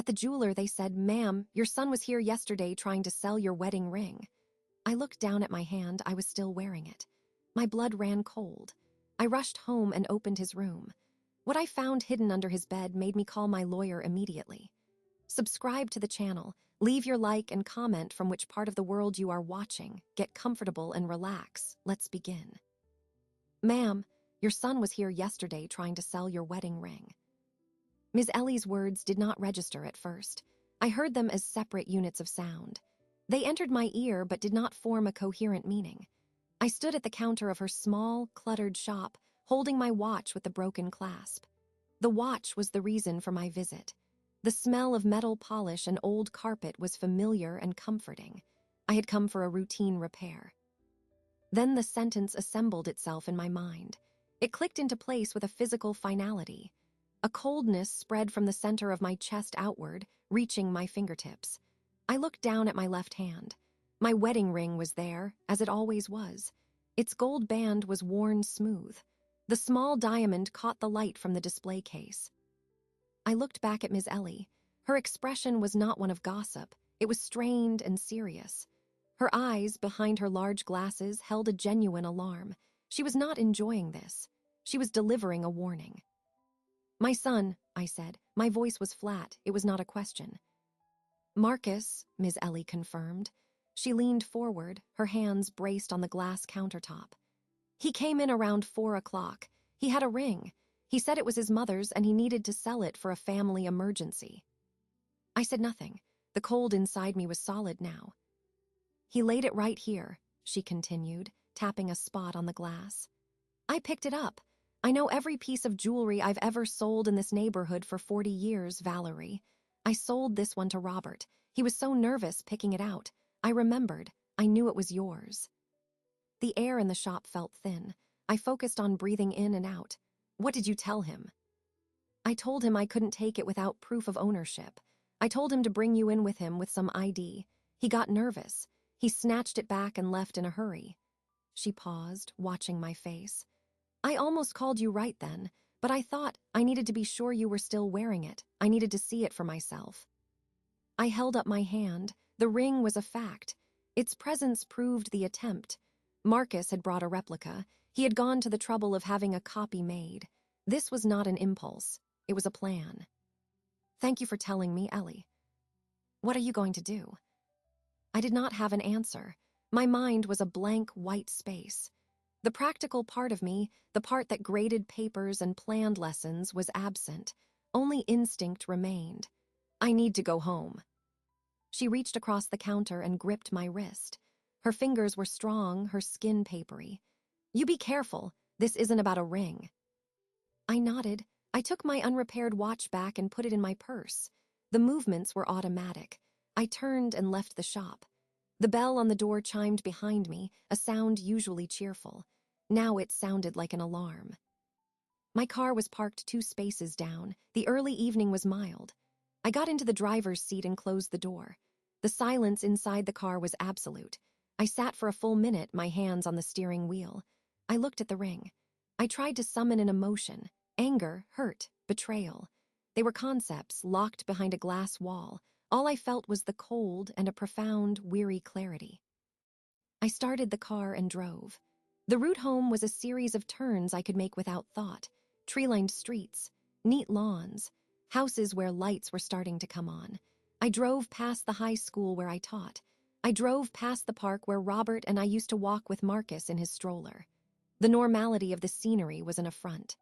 At the jeweler, they said, "Ma'am, your son was here yesterday trying to sell your wedding ring." I looked down at my hand. I was still wearing it. My blood ran cold. I rushed home and opened his room. What I found hidden under his bed made me call my lawyer immediately. Subscribe to the channel, leave your like and comment from which part of the world you are watching. Get comfortable and relax. Let's begin. "Ma'am, your son was here yesterday trying to sell your wedding ring." Ms. Ellie's words did not register at first. I heard them as separate units of sound. They entered my ear but did not form a coherent meaning. I stood at the counter of her small, cluttered shop, holding my watch with the broken clasp. The watch was the reason for my visit. The smell of metal polish and old carpet was familiar and comforting. I had come for a routine repair. Then the sentence assembled itself in my mind. It clicked into place with a physical finality. A coldness spread from the center of my chest outward, reaching my fingertips. I looked down at my left hand. My wedding ring was there, as it always was. Its gold band was worn smooth. The small diamond caught the light from the display case. I looked back at Ms. Ellie. Her expression was not one of gossip. It was strained and serious. Her eyes, behind her large glasses, held a genuine alarm. She was not enjoying this. She was delivering a warning. "My son," I said. My voice was flat. It was not a question. "Marcus," Ms. Ellie confirmed. She leaned forward, her hands braced on the glass countertop. "He came in around 4 o'clock. He had a ring. He said it was his mother's and he needed to sell it for a family emergency." I said nothing. The cold inside me was solid now. "He laid it right here," she continued, tapping a spot on the glass. "I picked it up. I know every piece of jewelry I've ever sold in this neighborhood for 40 years, Valerie. I sold this one to Robert. He was so nervous picking it out. I remembered. I knew it was yours." The air in the shop felt thin. I focused on breathing in and out. "What did you tell him?" "I told him I couldn't take it without proof of ownership. I told him to bring you in with him with some ID. He got nervous. He snatched it back and left in a hurry." She paused, watching my face. "I almost called you right then, but I thought I needed to be sure you were still wearing it. I needed to see it for myself." I held up my hand. The ring was a fact. Its presence proved the attempt. Marcus had brought a replica. He had gone to the trouble of having a copy made. This was not an impulse. It was a plan. "Thank you for telling me, Ellie. What are you going to do?" I did not have an answer. My mind was a blank white space. The practical part of me, the part that graded papers and planned lessons, was absent. Only instinct remained. "I need to go home." She reached across the counter and gripped my wrist. Her fingers were strong, her skin papery. "You be careful. This isn't about a ring." I nodded. I took my unrepaired watch back and put it in my purse. The movements were automatic. I turned and left the shop. The bell on the door chimed behind me, a sound usually cheerful. Now it sounded like an alarm. My car was parked 2 spaces down. The early evening was mild. I got into the driver's seat and closed the door. The silence inside the car was absolute. I sat for a full minute, my hands on the steering wheel. I looked at the ring. I tried to summon an emotion: anger, hurt, betrayal. They were concepts locked behind a glass wall. All I felt was the cold and a profound, weary clarity. I started the car and drove. The route home was a series of turns I could make without thought. Tree-lined streets, neat lawns, houses where lights were starting to come on. I drove past the high school where I taught. I drove past the park where Robert and I used to walk with Marcus in his stroller. The normality of the scenery was an affront.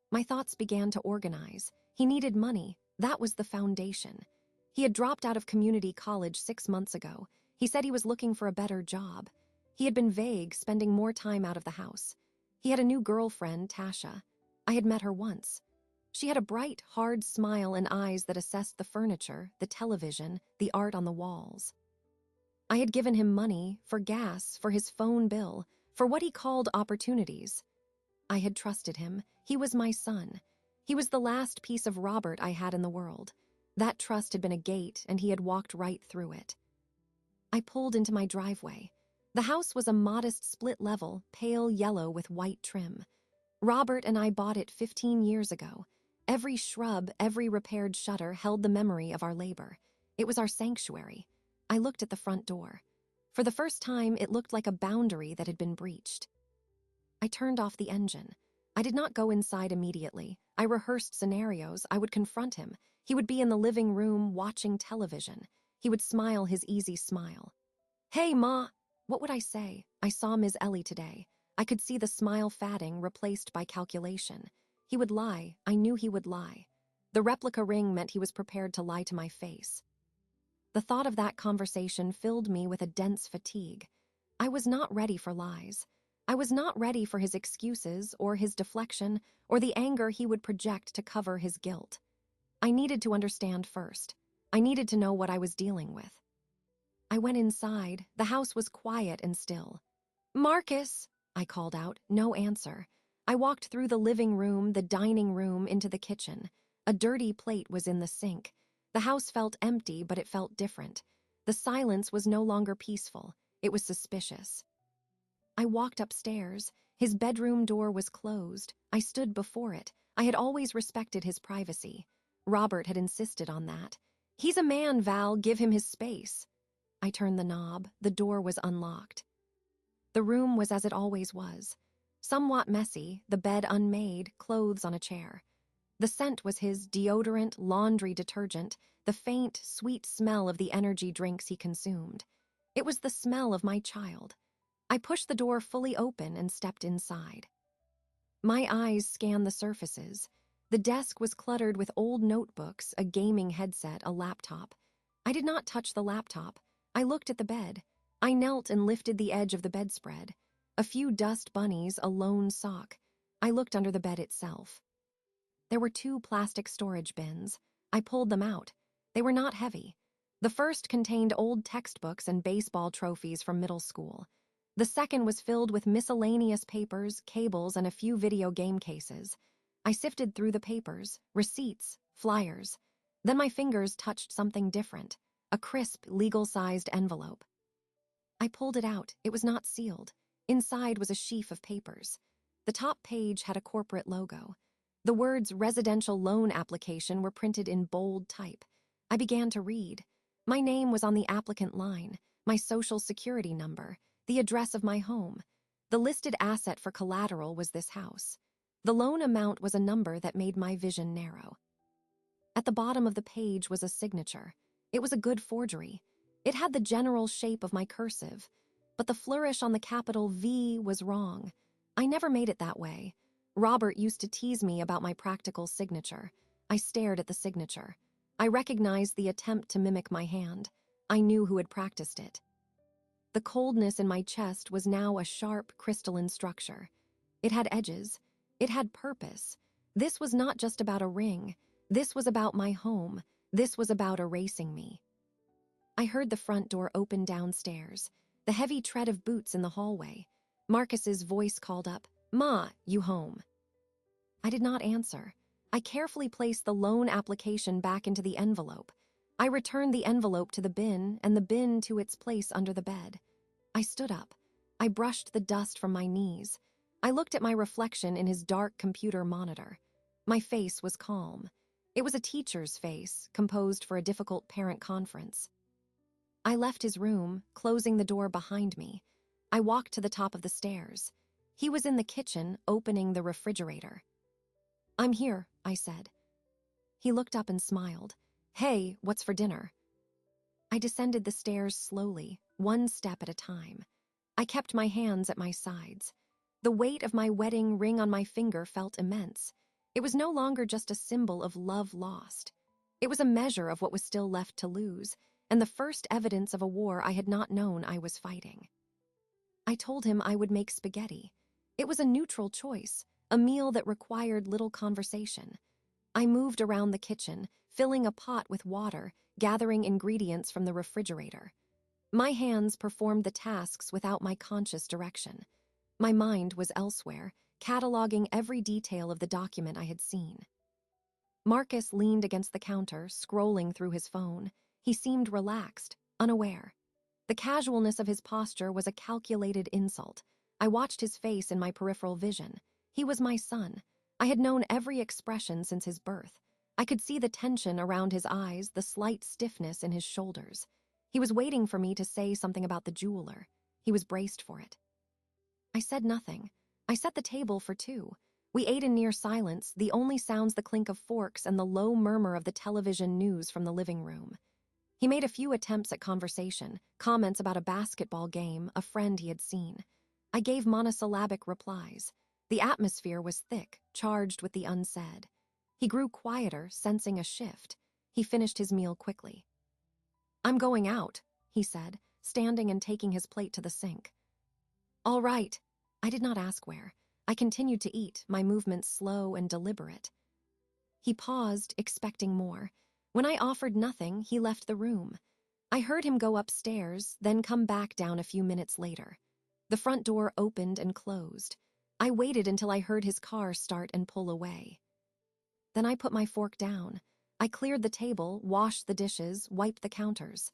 My thoughts began to organize. He needed money. That was the foundation. He had dropped out of community college 6 months ago. He said he was looking for a better job. He had been vague, spending more time out of the house. He had a new girlfriend, Tasha. I had met her once. She had a bright, hard smile and eyes that assessed the furniture, the television, the art on the walls. I had given him money for gas, for his phone bill, for what he called opportunities. I had trusted him. He was my son. He was the last piece of Robert I had in the world. That trust had been a gate, and he had walked right through it. I pulled into my driveway. The house was a modest split level, pale yellow with white trim. Robert and I bought it 15 years ago. Every shrub, every repaired shutter held the memory of our labor. It was our sanctuary. I looked at the front door. For the first time, it looked like a boundary that had been breached. I turned off the engine. I did not go inside immediately. I rehearsed scenarios. I would confront him. He would be in the living room watching television. He would smile his easy smile. "Hey, Ma!" What would I say? I saw Ms. Ellie today. I could see the smile fading, replaced by calculation. He would lie. I knew he would lie. The replica ring meant he was prepared to lie to my face. The thought of that conversation filled me with a dense fatigue. I was not ready for lies. I was not ready for his excuses or his deflection or the anger he would project to cover his guilt. I needed to understand first. I needed to know what I was dealing with. I went inside. The house was quiet and still. "Marcus!" I called out. No answer. I walked through the living room, the dining room, into the kitchen. A dirty plate was in the sink. The house felt empty, but it felt different. The silence was no longer peaceful. It was suspicious. I walked upstairs. His bedroom door was closed. I stood before it. I had always respected his privacy. Robert had insisted on that. "He's a man, Val. Give him his space." I turned the knob. The door was unlocked. The room was as it always was. Somewhat messy, the bed unmade, clothes on a chair. The scent was his deodorant, laundry detergent, the faint, sweet smell of the energy drinks he consumed. It was the smell of my child. I pushed the door fully open and stepped inside. My eyes scanned the surfaces. The desk was cluttered with old notebooks, a gaming headset, a laptop. I did not touch the laptop. I looked at the bed. I knelt and lifted the edge of the bedspread. A few dust bunnies, a lone sock. I looked under the bed itself. There were 2 plastic storage bins. I pulled them out. They were not heavy. The first contained old textbooks and baseball trophies from middle school. The second was filled with miscellaneous papers, cables, and a few video game cases. I sifted through the papers, receipts, flyers. Then my fingers touched something different, a crisp, legal-sized envelope. I pulled it out. It was not sealed. Inside was a sheaf of papers. The top page had a corporate logo. The words residential loan application were printed in bold type. I began to read. My name was on the applicant line, my social security number, the address of my home. The listed asset for collateral was this house. The loan amount was a number that made my vision narrow. At the bottom of the page was a signature. It was a good forgery. It had the general shape of my cursive, but the flourish on the capital V was wrong. I never made it that way. Robert used to tease me about my practical signature. I stared at the signature. I recognized the attempt to mimic my hand. I knew who had practiced it. The coldness in my chest was now a sharp, crystalline structure. It had edges. It had purpose. This was not just about a ring. This was about my home. This was about erasing me. I heard the front door open downstairs, the heavy tread of boots in the hallway. Marcus's voice called up, "Ma, you home?" I did not answer. I carefully placed the loan application back into the envelope. I returned the envelope to the bin and the bin to its place under the bed. I stood up. I brushed the dust from my knees. I looked at my reflection in his dark computer monitor. My face was calm. It was a teacher's face, composed for a difficult parent conference. I left his room, closing the door behind me. I walked to the top of the stairs. He was in the kitchen, opening the refrigerator. "I'm here," I said. He looked up and smiled. "Hey, what's for dinner?" I descended the stairs slowly, one step at a time. I kept my hands at my sides. The weight of my wedding ring on my finger felt immense. It was no longer just a symbol of love lost. It was a measure of what was still left to lose, and the first evidence of a war I had not known I was fighting. I told him I would make spaghetti. It was a neutral choice, a meal that required little conversation. I moved around the kitchen, filling a pot with water, gathering ingredients from the refrigerator. My hands performed the tasks without my conscious direction. My mind was elsewhere, cataloging every detail of the document I had seen. Marcus leaned against the counter, scrolling through his phone. He seemed relaxed, unaware. The casualness of his posture was a calculated insult. I watched his face in my peripheral vision. He was my son. I had known every expression since his birth. I could see the tension around his eyes, the slight stiffness in his shoulders. He was waiting for me to say something about the jeweler. He was braced for it. I said nothing. I set the table for two. We ate in near silence, the only sounds the clink of forks and the low murmur of the television news from the living room. He made a few attempts at conversation, comments about a basketball game, a friend he had seen. I gave monosyllabic replies. The atmosphere was thick, charged with the unsaid. He grew quieter, sensing a shift. He finished his meal quickly. "I'm going out," he said, standing and taking his plate to the sink. "All right." I did not ask where. I continued to eat, my movements slow and deliberate. He paused, expecting more. When I offered nothing, he left the room. I heard him go upstairs, then come back down a few minutes later. The front door opened and closed. I waited until I heard his car start and pull away. Then I put my fork down. I cleared the table, washed the dishes, wiped the counters.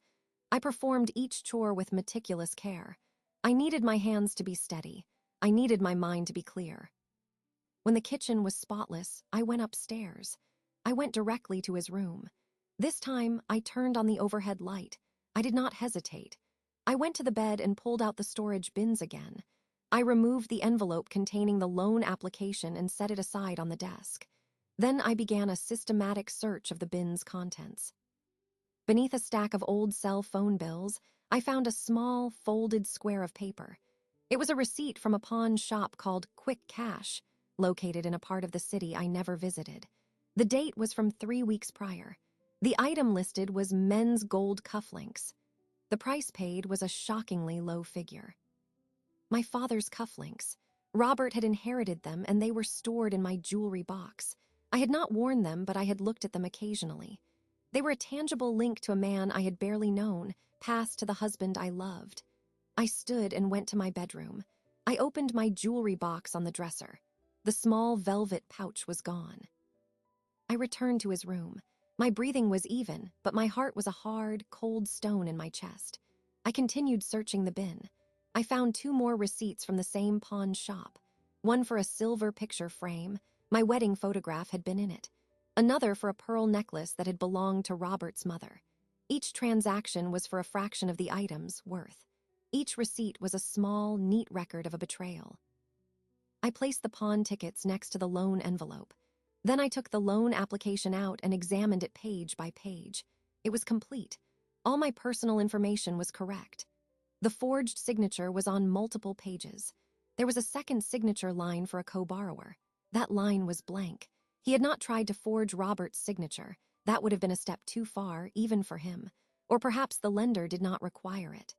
I performed each chore with meticulous care. I needed my hands to be steady. I needed my mind to be clear. When the kitchen was spotless, I went upstairs. I went directly to his room. This time, I turned on the overhead light. I did not hesitate. I went to the bed and pulled out the storage bins again. I removed the envelope containing the loan application and set it aside on the desk. Then I began a systematic search of the bin's contents. Beneath a stack of old cell phone bills, I found a small, folded square of paper. It was a receipt from a pawn shop called Quick Cash, located in a part of the city I never visited. The date was from 3 weeks prior. The item listed was men's gold cufflinks. The price paid was a shockingly low figure. My father's cufflinks. Robert had inherited them, and they were stored in my jewelry box. I had not worn them, but I had looked at them occasionally. They were a tangible link to a man I had barely known, passed to the husband I loved. I stood and went to my bedroom. I opened my jewelry box on the dresser. The small velvet pouch was gone. I returned to his room. My breathing was even, but my heart was a hard, cold stone in my chest. I continued searching the bin. I found 2 more receipts from the same pawn shop. One for a silver picture frame. My wedding photograph had been in it. Another for a pearl necklace that had belonged to Robert's mother. Each transaction was for a fraction of the item's worth. Each receipt was a small, neat record of a betrayal. I placed the pawn tickets next to the loan envelope. Then I took the loan application out and examined it page by page. It was complete. All my personal information was correct. The forged signature was on multiple pages. There was a second signature line for a co-borrower. That line was blank. He had not tried to forge Robert's signature. That would have been a step too far, even for him. Or perhaps the lender did not require it.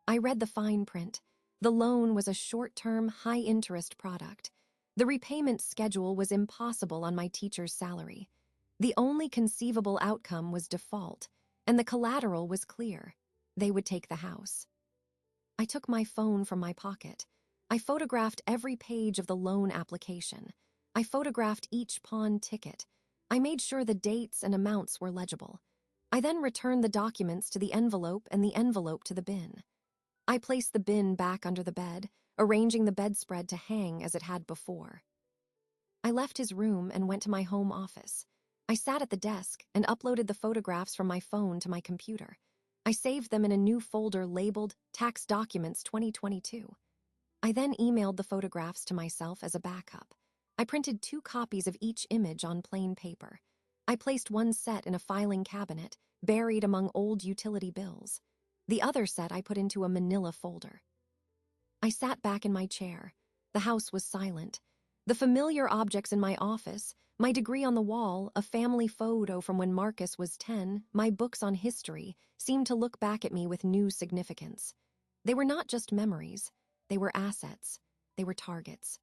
I read the fine print. The loan was a short-term, high-interest product. The repayment schedule was impossible on my teacher's salary. The only conceivable outcome was default, and the collateral was clear. They would take the house. I took my phone from my pocket. I photographed every page of the loan application. I photographed each pawn ticket. I made sure the dates and amounts were legible. I then returned the documents to the envelope and the envelope to the bin. I placed the bin back under the bed, arranging the bedspread to hang as it had before. I left his room and went to my home office. I sat at the desk and uploaded the photographs from my phone to my computer. I saved them in a new folder labeled Tax Documents 2022. I then emailed the photographs to myself as a backup. I printed 2 copies of each image on plain paper. I placed one set in a filing cabinet, buried among old utility bills. The other set I put into a manila folder. I sat back in my chair. The house was silent. The familiar objects in my office, my degree on the wall, a family photo from when Marcus was 10, my books on history, seemed to look back at me with new significance. They were not just memories. They were assets. They were targets.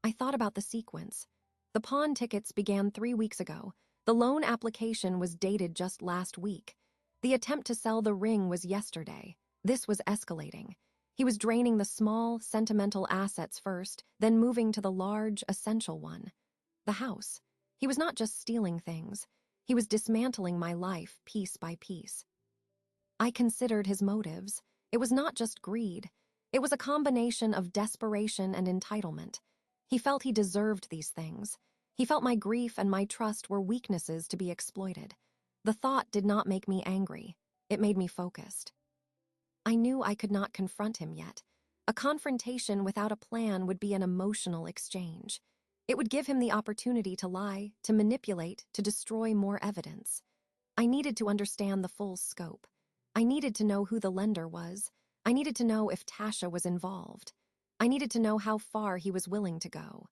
I thought about the sequence. The pawn tickets began 3 weeks ago. The loan application was dated just last week. The attempt to sell the ring was yesterday. This was escalating. He was draining the small, sentimental assets first, then moving to the large, essential one. The house. He was not just stealing things. He was dismantling my life piece by piece. I considered his motives. It was not just greed. It was a combination of desperation and entitlement. He felt he deserved these things. He felt my grief and my trust were weaknesses to be exploited. The thought did not make me angry. It made me focused. I knew I could not confront him yet. A confrontation without a plan would be an emotional exchange. It would give him the opportunity to lie, to manipulate, to destroy more evidence. I needed to understand the full scope. I needed to know who the lender was. I needed to know if Tasha was involved. I needed to know how far he was willing to go.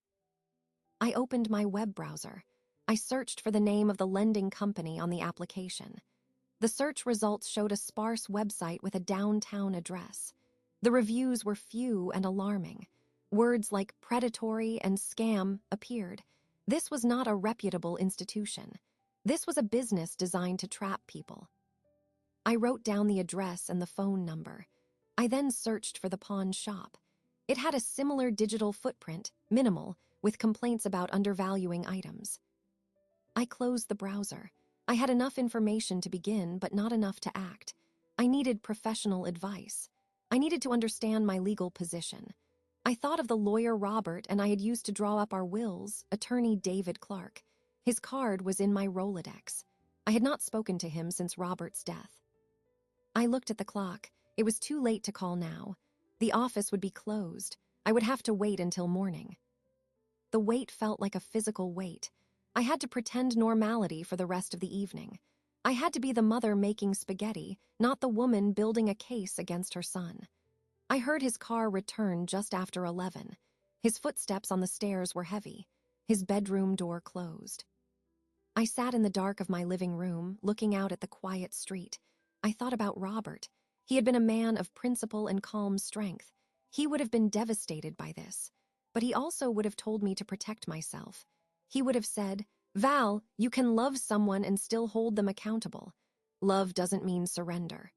I opened my web browser. I searched for the name of the lending company on the application. The search results showed a sparse website with a downtown address. The reviews were few and alarming. Words like predatory and scam appeared. This was not a reputable institution. This was a business designed to trap people. I wrote down the address and the phone number. I then searched for the pawn shop. It had a similar digital footprint, minimal, with complaints about undervaluing items. I closed the browser. I had enough information to begin, but not enough to act. I needed professional advice. I needed to understand my legal position. I thought of the lawyer Robert and I had used to draw up our wills, attorney David Clark. His card was in my Rolodex. I had not spoken to him since Robert's death. I looked at the clock. It was too late to call now. The office would be closed. I would have to wait until morning. The wait felt like a physical wait. I had to pretend normality for the rest of the evening. I had to be the mother making spaghetti, not the woman building a case against her son. I heard his car return just after 11. His footsteps on the stairs were heavy. His bedroom door closed. I sat in the dark of my living room, looking out at the quiet street. I thought about Robert. He had been a man of principle and calm strength. He would have been devastated by this. But he also would have told me to protect myself. He would have said, "Val, you can love someone and still hold them accountable. Love doesn't mean surrender."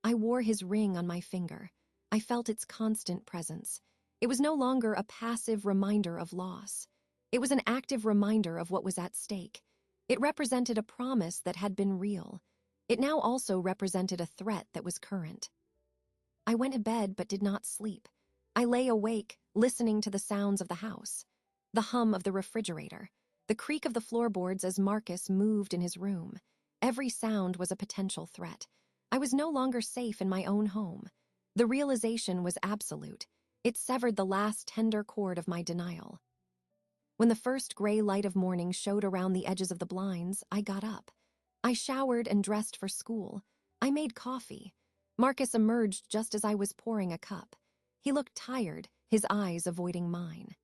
I wore his ring on my finger. I felt its constant presence. It was no longer a passive reminder of loss. It was an active reminder of what was at stake. It represented a promise that had been real. It now also represented a threat that was current. I went to bed but did not sleep. I lay awake, listening to the sounds of the house. The hum of the refrigerator, the creak of the floorboards as Marcus moved in his room. Every sound was a potential threat. I was no longer safe in my own home. The realization was absolute. It severed the last tender cord of my denial. When the first gray light of morning showed around the edges of the blinds, I got up. I showered and dressed for school. I made coffee. Marcus emerged just as I was pouring a cup. He looked tired, his eyes avoiding mine.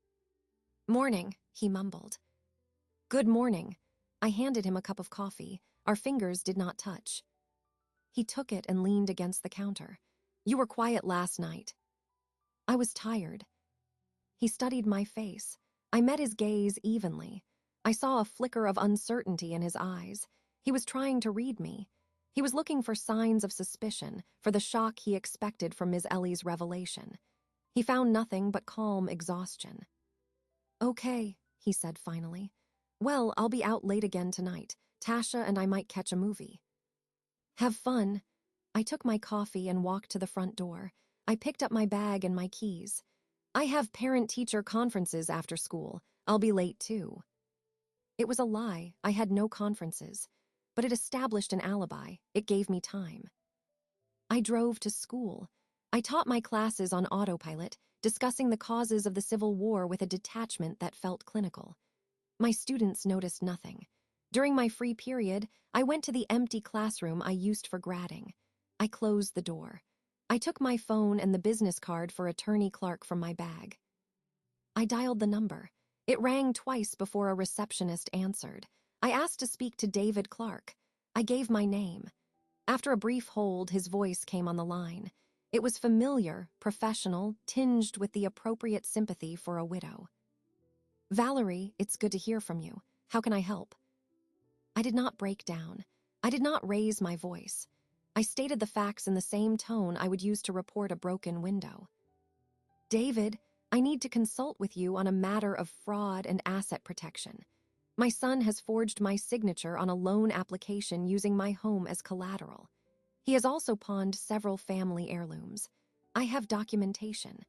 "Morning," he mumbled. "Good morning." I handed him a cup of coffee. Our fingers did not touch. He took it and leaned against the counter. "You were quiet last night." I was tired. He studied my face. I met his gaze evenly. I saw a flicker of uncertainty in his eyes. He was trying to read me. He was looking for signs of suspicion, for the shock he expected from Ms. Ellie's revelation. He found nothing but calm exhaustion. "Okay," he said finally. "Well, I'll be out late again tonight. Tasha and I might catch a movie." "Have fun." I took my coffee and walked to the front door. I picked up my bag and my keys. "I have parent-teacher conferences after school. I'll be late too." It was a lie. I had no conferences. But it established an alibi. It gave me time. I drove to school. I taught my classes on autopilot, discussing the causes of the Civil War with a detachment that felt clinical. My students noticed nothing. During my free period, I went to the empty classroom I used for grading. I closed the door. I took my phone and the business card for Attorney Clark from my bag. I dialed the number. It rang twice before a receptionist answered. I asked to speak to David Clark. I gave my name. After a brief hold, his voice came on the line. It was familiar, professional, tinged with the appropriate sympathy for a widow. "Valerie, it's good to hear from you. How can I help?" I did not break down. I did not raise my voice. I stated the facts in the same tone I would use to report a broken window. "David, I need to consult with you on a matter of fraud and asset protection. My son has forged my signature on a loan application using my home as collateral. He has also pawned several family heirlooms. I have documentation.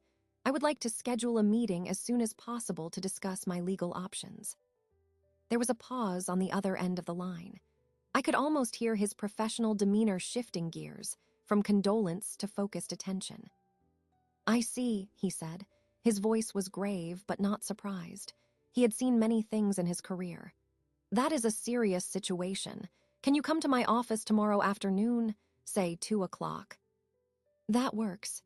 I would like to schedule a meeting as soon as possible to discuss my legal options. There was a pause on the other end of the line. I could almost hear his professional demeanor shifting gears from condolence to focused attention. I see, he said. His voice was grave but not surprised. He had seen many things in his career. That is a serious situation. Can you come to my office tomorrow afternoon? Say 2 o'clock. That works.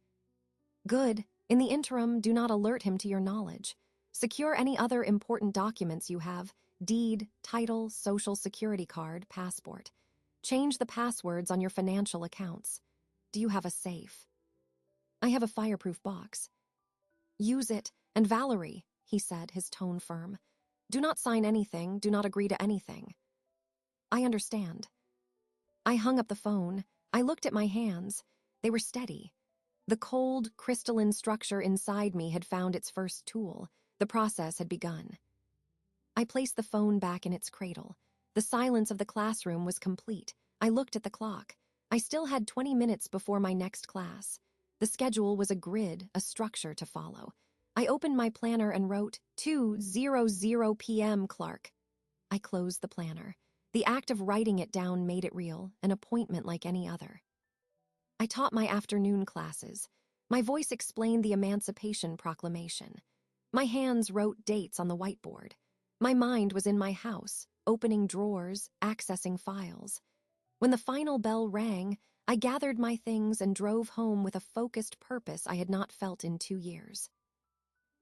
Good. In the interim, do not alert him to your knowledge. Secure any other important documents you have: deed, title, social security card, passport. Change the passwords on your financial accounts. Do you have a safe? I have a fireproof box. Use it, and Valerie, he said, his tone firm. Do not sign anything, do not agree to anything. I understand. I hung up the phone. I looked at my hands. They were steady. The cold, crystalline structure inside me had found its first tool. The process had begun. I placed the phone back in its cradle. The silence of the classroom was complete. I looked at the clock. I still had 20 minutes before my next class. The schedule was a grid, a structure to follow. I opened my planner and wrote, 2:00 p.m., Clark. I closed the planner. The act of writing it down made it real, an appointment like any other. I taught my afternoon classes. My voice explained the Emancipation Proclamation. My hands wrote dates on the whiteboard. My mind was in my house, opening drawers, accessing files. When the final bell rang, I gathered my things and drove home with a focused purpose I had not felt in 2 years.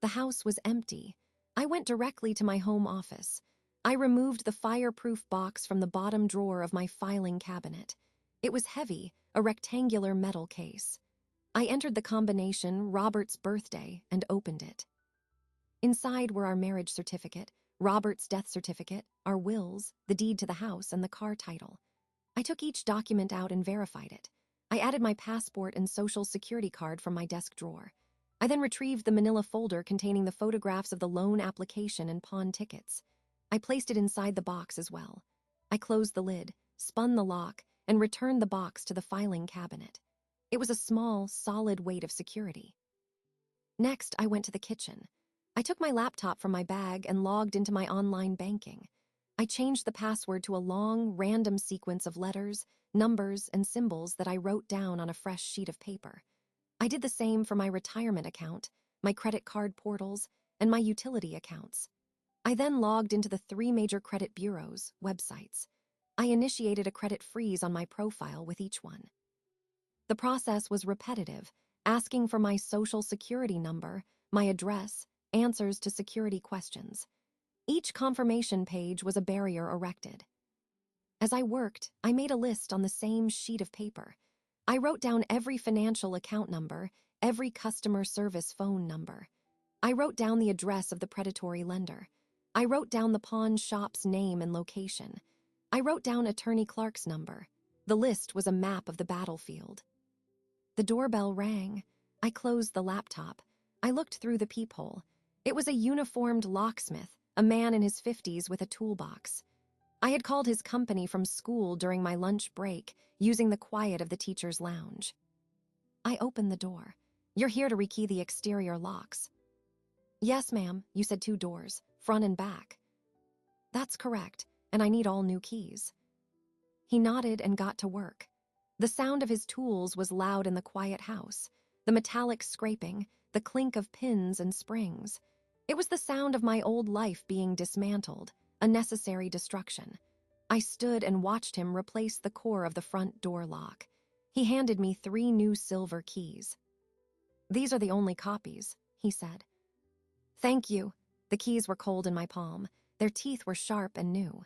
The house was empty. I went directly to my home office. I removed the fireproof box from the bottom drawer of my filing cabinet. It was heavy, a rectangular metal case. I entered the combination, Robert's birthday, and opened it. Inside were our marriage certificate, Robert's death certificate, our wills, the deed to the house, and the car title. I took each document out and verified it. I added my passport and social security card from my desk drawer. I then retrieved the manila folder containing the photographs of the loan application and pawn tickets. I placed it inside the box as well. I closed the lid, spun the lock, and returned the box to the filing cabinet. It was a small, solid weight of security. Next, I went to the kitchen. I took my laptop from my bag and logged into my online banking. I changed the password to a long, random sequence of letters, numbers, and symbols that I wrote down on a fresh sheet of paper. I did the same for my retirement account, my credit card portals, and my utility accounts. I then logged into the 3 major credit bureaus' websites. I initiated a credit freeze on my profile with each one. The process was repetitive, asking for my social security number, my address, answers to security questions. Each confirmation page was a barrier erected. As I worked, I made a list on the same sheet of paper. I wrote down every financial account number, every customer service phone number. I wrote down the address of the predatory lender. I wrote down the pawn shop's name and location. I wrote down Attorney Clark's number. The list was a map of the battlefield. The doorbell rang. I closed the laptop. I looked through the peephole. It was a uniformed locksmith, a man in his 50s with a toolbox. I had called his company from school during my lunch break, using the quiet of the teacher's lounge. I opened the door. You're here to rekey the exterior locks. Yes, ma'am, you said 2 doors, front and back. That's correct, and I need all new keys. He nodded and got to work. The sound of his tools was loud in the quiet house, the metallic scraping, the clink of pins and springs. It was the sound of my old life being dismantled, a necessary destruction. I stood and watched him replace the core of the front door lock. He handed me 3 new silver keys. These are the only copies, he said. Thank you. The keys were cold in my palm. Their teeth were sharp and new.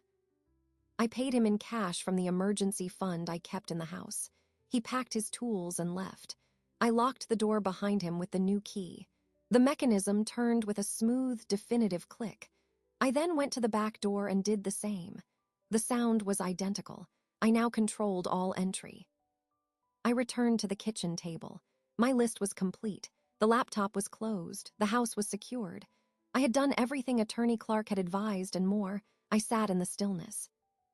I paid him in cash from the emergency fund I kept in the house. He packed his tools and left. I locked the door behind him with the new key. The mechanism turned with a smooth, definitive click. I then went to the back door and did the same. The sound was identical. I now controlled all entry. I returned to the kitchen table. My list was complete. The laptop was closed. The house was secured. I had done everything Attorney Clark had advised and more. I sat in the stillness.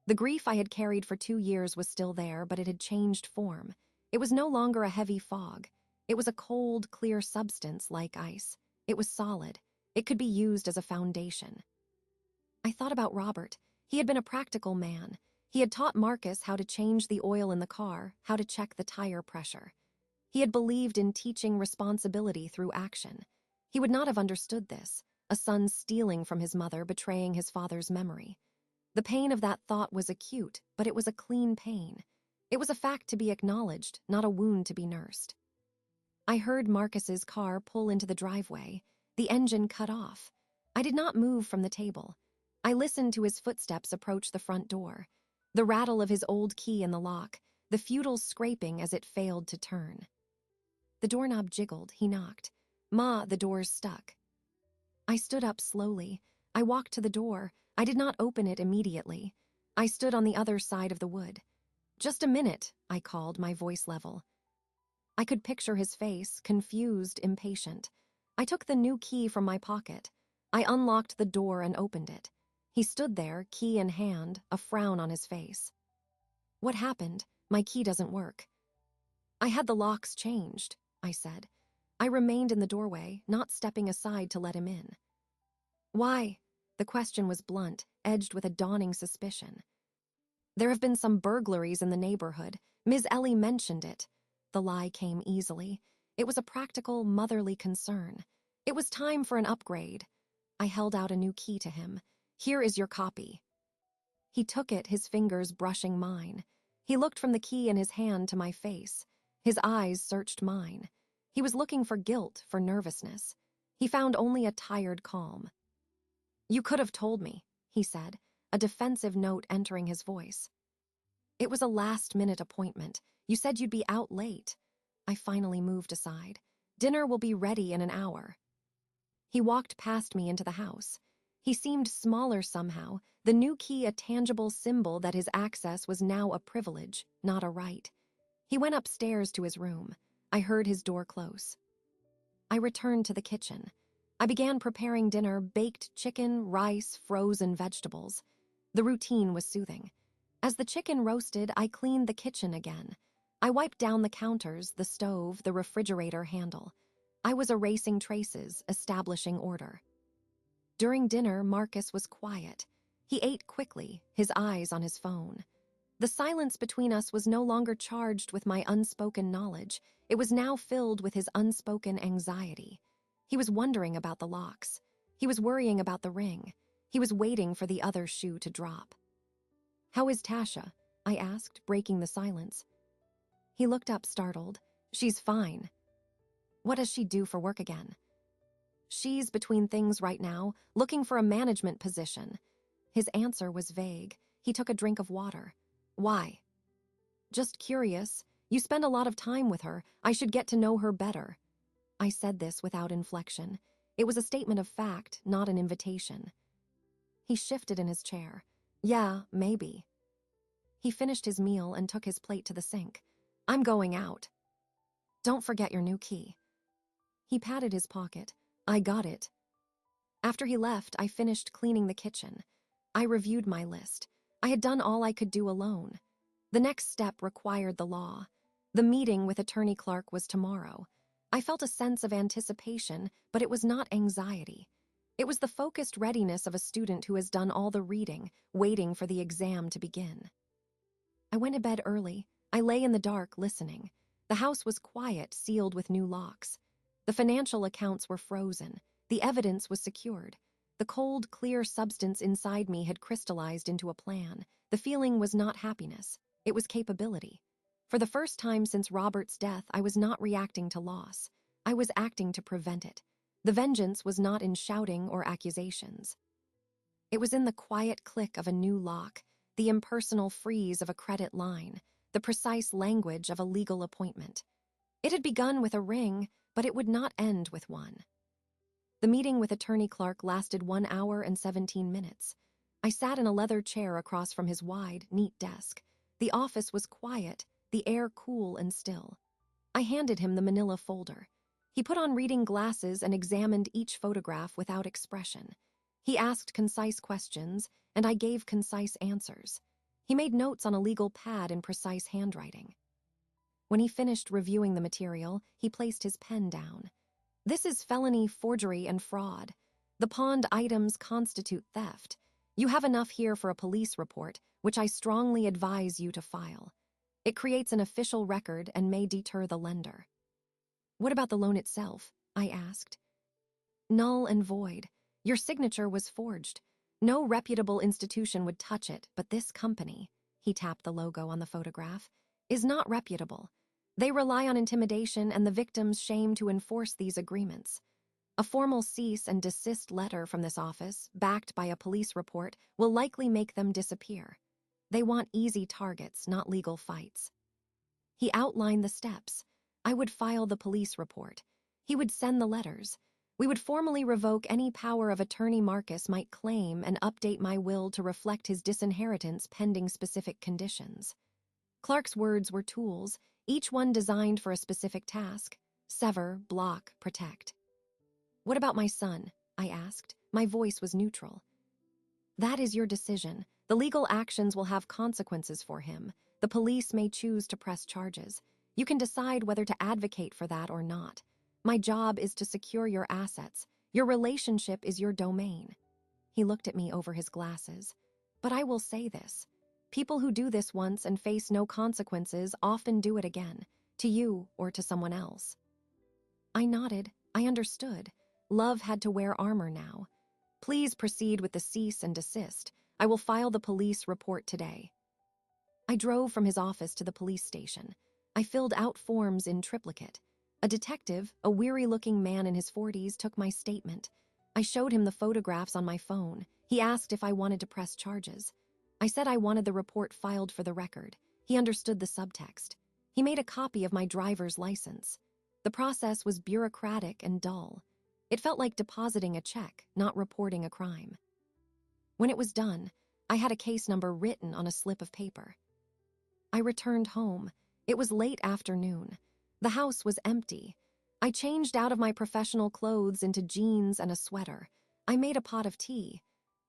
The grief I had carried for 2 years was still there, but it had changed form. It was no longer a heavy fog. It was a cold, clear substance like ice. It was solid. It could be used as a foundation. I thought about Robert. He had been a practical man. He had taught Marcus how to change the oil in the car, how to check the tire pressure. He had believed in teaching responsibility through action. He would not have understood this, a son stealing from his mother, betraying his father's memory. The pain of that thought was acute, but it was a clean pain. It was a fact to be acknowledged, not a wound to be nursed. I heard Marcus's car pull into the driveway. The engine cut off. I did not move from the table. I listened to his footsteps approach the front door, the rattle of his old key in the lock, the futile scraping as it failed to turn. The doorknob jiggled. He knocked. "Ma, the door's stuck." I stood up slowly. I walked to the door. I did not open it immediately. I stood on the other side of the wood. "Just a minute," I called, my voice level. I could picture his face, confused, impatient. I took the new key from my pocket. I unlocked the door and opened it. He stood there, key in hand, a frown on his face. "What happened? My key doesn't work." "I had the locks changed," I said. I remained in the doorway, not stepping aside to let him in. "Why?" The question was blunt, edged with a dawning suspicion. "There have been some burglaries in the neighborhood. Ms. Ellie mentioned it." The lie came easily. It was a practical, motherly concern. It was time for an upgrade. I held out a new key to him. "Here is your copy." He took it, his fingers brushing mine. He looked from the key in his hand to my face. His eyes searched mine. He was looking for guilt, for nervousness. He found only a tired calm. "You could have told me," he said, a defensive note entering his voice. "It was a last-minute appointment. You said you'd be out late." I finally moved aside. "Dinner will be ready in an hour." He walked past me into the house. He seemed smaller somehow, the new key a tangible symbol that his access was now a privilege, not a right. He went upstairs to his room. I heard his door close. I returned to the kitchen. I began preparing dinner: baked chicken, rice, frozen vegetables. The routine was soothing. As the chicken roasted, I cleaned the kitchen again. I wiped down the counters, the stove, the refrigerator handle. I was erasing traces, establishing order. During dinner, Marcus was quiet. He ate quickly, his eyes on his phone. The silence between us was no longer charged with my unspoken knowledge. It was now filled with his unspoken anxiety. He was wondering about the locks. He was worrying about the ring. He was waiting for the other shoe to drop. "How is Tasha?" I asked, breaking the silence. He looked up, startled. "She's fine." "What does she do for work again?" "She's between things right now, looking for a management position." His answer was vague. He took a drink of water. "Why?" "Just curious. You spend a lot of time with her. I should get to know her better." I said this without inflection. It was a statement of fact, not an invitation. He shifted in his chair. "Yeah, maybe." He finished his meal and took his plate to the sink. "I'm going out." "Don't forget your new key." He patted his pocket. "I got it." After he left, I finished cleaning the kitchen. I reviewed my list. I had done all I could do alone. The next step required the law. The meeting with Attorney Clark was tomorrow. I felt a sense of anticipation, but it was not anxiety. It was the focused readiness of a student who has done all the reading, waiting for the exam to begin. I went to bed early. I lay in the dark, listening. The house was quiet, sealed with new locks. The financial accounts were frozen. The evidence was secured. The cold, clear substance inside me had crystallized into a plan. The feeling was not happiness. It was capability. For the first time since Robert's death, I was not reacting to loss. I was acting to prevent it. The vengeance was not in shouting or accusations. It was in the quiet click of a new lock, the impersonal freeze of a credit line, the precise language of a legal appointment. It had begun with a ring, but it would not end with one. The meeting with Attorney Clark lasted 1 hour and 17 minutes. I sat in a leather chair across from his wide, neat desk. The office was quiet, the air cool and still. I handed him the manila folder. He put on reading glasses and examined each photograph without expression. He asked concise questions, and I gave concise answers. He made notes on a legal pad in precise handwriting. When he finished reviewing the material, he placed his pen down. This is felony forgery and fraud. The pawned items constitute theft. You have enough here for a police report, which I strongly advise you to file. It creates an official record and may deter the lender. What about the loan itself? I asked. Null and void. Your signature was forged. No reputable institution would touch it, but this company, he tapped the logo on the photograph, is not reputable. They rely on intimidation and the victim's shame to enforce these agreements. A formal cease and desist letter from this office, backed by a police report, will likely make them disappear. They want easy targets, not legal fights. He outlined the steps. I would file the police report. He would send the letters. We would formally revoke any power of attorney Marcus might claim and update my will to reflect his disinheritance pending specific conditions. Clark's words were tools, each one designed for a specific task: sever, block, protect. What about my son? I asked. My voice was neutral. That is your decision. The legal actions will have consequences for him. The police may choose to press charges. You can decide whether to advocate for that or not. My job is to secure your assets. Your relationship is your domain. He looked at me over his glasses. But I will say this. People who do this once and face no consequences often do it again, to you or to someone else. I nodded. I understood. Love had to wear armor now. Please proceed with the cease and desist. I will file the police report today. I drove from his office to the police station. I filled out forms in triplicate. A detective, a weary-looking man in his 40s, took my statement. I showed him the photographs on my phone. He asked if I wanted to press charges. I said I wanted the report filed for the record. He understood the subtext. He made a copy of my driver's license. The process was bureaucratic and dull. It felt like depositing a check, not reporting a crime. When it was done, I had a case number written on a slip of paper. I returned home. It was late afternoon. The house was empty. I changed out of my professional clothes into jeans and a sweater. I made a pot of tea.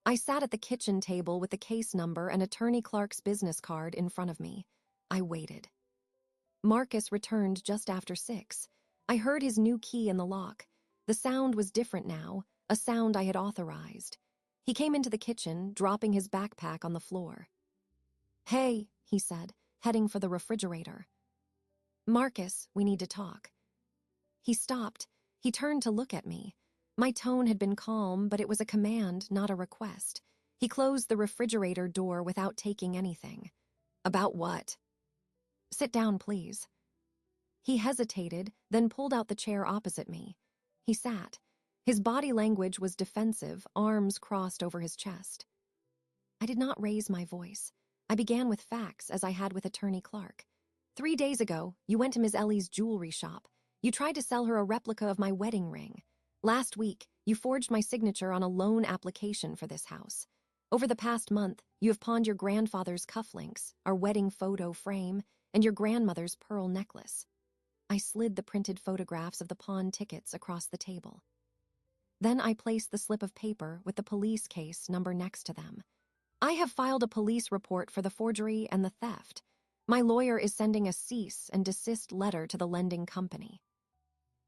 I sat at the kitchen table with the case number and Attorney Clark's business card in front of me. I waited. Marcus returned just after 6. I heard his new key in the lock. The sound was different now, a sound I had authorized. He came into the kitchen, dropping his backpack on the floor. "Hey," he said, heading for the refrigerator. "Marcus, we need to talk." He stopped. He turned to look at me. My tone had been calm, but it was a command, not a request. He closed the refrigerator door without taking anything. "About what?" "Sit down, please." He hesitated, then pulled out the chair opposite me. He sat. His body language was defensive, arms crossed over his chest. I did not raise my voice. I began with facts, as I had with Attorney Clark. 3 days ago, you went to Ms. Ellie's jewelry shop. You tried to sell her a replica of my wedding ring. Last week, you forged my signature on a loan application for this house. Over the past month, you have pawned your grandfather's cufflinks, our wedding photo frame, and your grandmother's pearl necklace. I slid the printed photographs of the pawn tickets across the table. Then I placed the slip of paper with the police case number next to them. I have filed a police report for the forgery and the theft. My lawyer is sending a cease and desist letter to the lending company.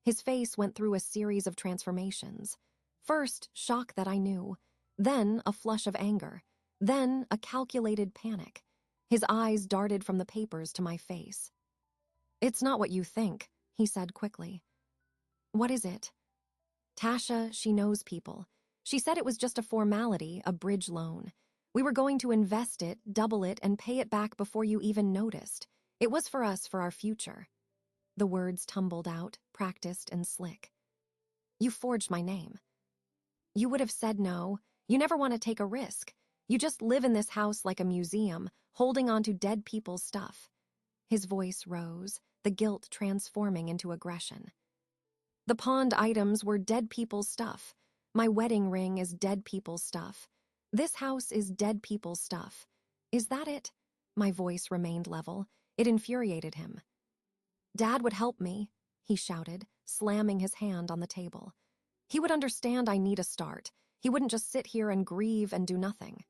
His face went through a series of transformations. First, shock that I knew. Then, a flush of anger. Then, a calculated panic. His eyes darted from the papers to my face. "It's not what you think," he said quickly. "What is it?" "Tasha, she knows people. She said it was just a formality, a bridge loan. We were going to invest it, double it, and pay it back before you even noticed. It was for us, for our future." The words tumbled out, practiced and slick. "You forged my name." "You would have said no. You never want to take a risk. You just live in this house like a museum, holding on to dead people's stuff." His voice rose, the guilt transforming into aggression. "The pawned items were dead people's stuff. My wedding ring is dead people's stuff. This house is dead people's stuff. Is that it?" My voice remained level. It infuriated him. "Dad would help me," he shouted, slamming his hand on the table. "He would understand I need a start. He wouldn't just sit here and grieve and do nothing."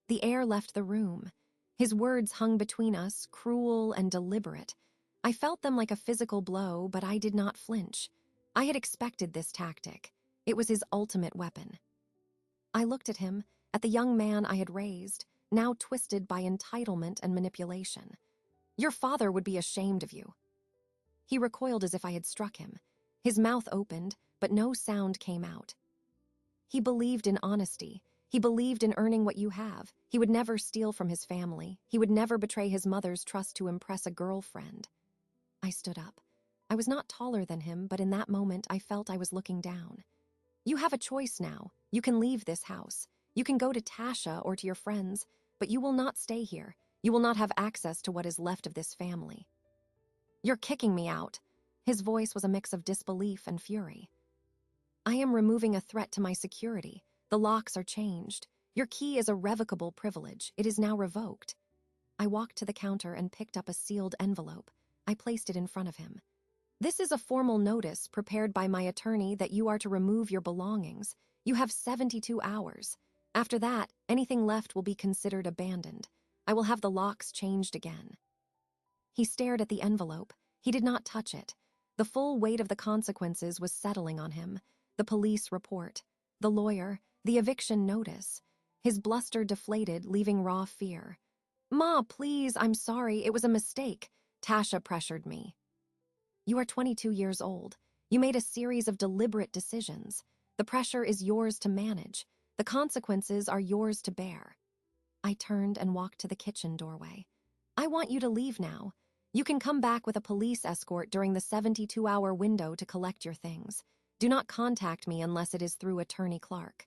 The air left the room. His words hung between us, cruel and deliberate. I felt them like a physical blow, but I did not flinch. I had expected this tactic. It was his ultimate weapon. I looked at him, at the young man I had raised, now twisted by entitlement and manipulation. Your father would be ashamed of you. He recoiled as if I had struck him. His mouth opened, but no sound came out. He believed in honesty. He believed in earning what you have. He would never steal from his family. He would never betray his mother's trust to impress a girlfriend. I stood up. I was not taller than him, but in that moment I felt I was looking down. You have a choice now. You can leave this house. You can go to Tasha or to your friends, but you will not stay here. You will not have access to what is left of this family. You're kicking me out. His voice was a mix of disbelief and fury. I am removing a threat to my security. The locks are changed. Your key is a revocable privilege. It is now revoked. I walked to the counter and picked up a sealed envelope. I placed it in front of him. This is a formal notice prepared by my attorney that you are to remove your belongings. You have 72 hours. After that, anything left will be considered abandoned. I will have the locks changed again. He stared at the envelope. He did not touch it. The full weight of the consequences was settling on him. The police report, the lawyer, the eviction notice. His bluster deflated, leaving raw fear. Ma, please, I'm sorry, it was a mistake. Tasha pressured me. You are 22 years old. You made a series of deliberate decisions. The pressure is yours to manage. The consequences are yours to bear. I turned and walked to the kitchen doorway. I want you to leave now. You can come back with a police escort during the 72-hour window to collect your things. Do not contact me unless it is through Attorney Clark.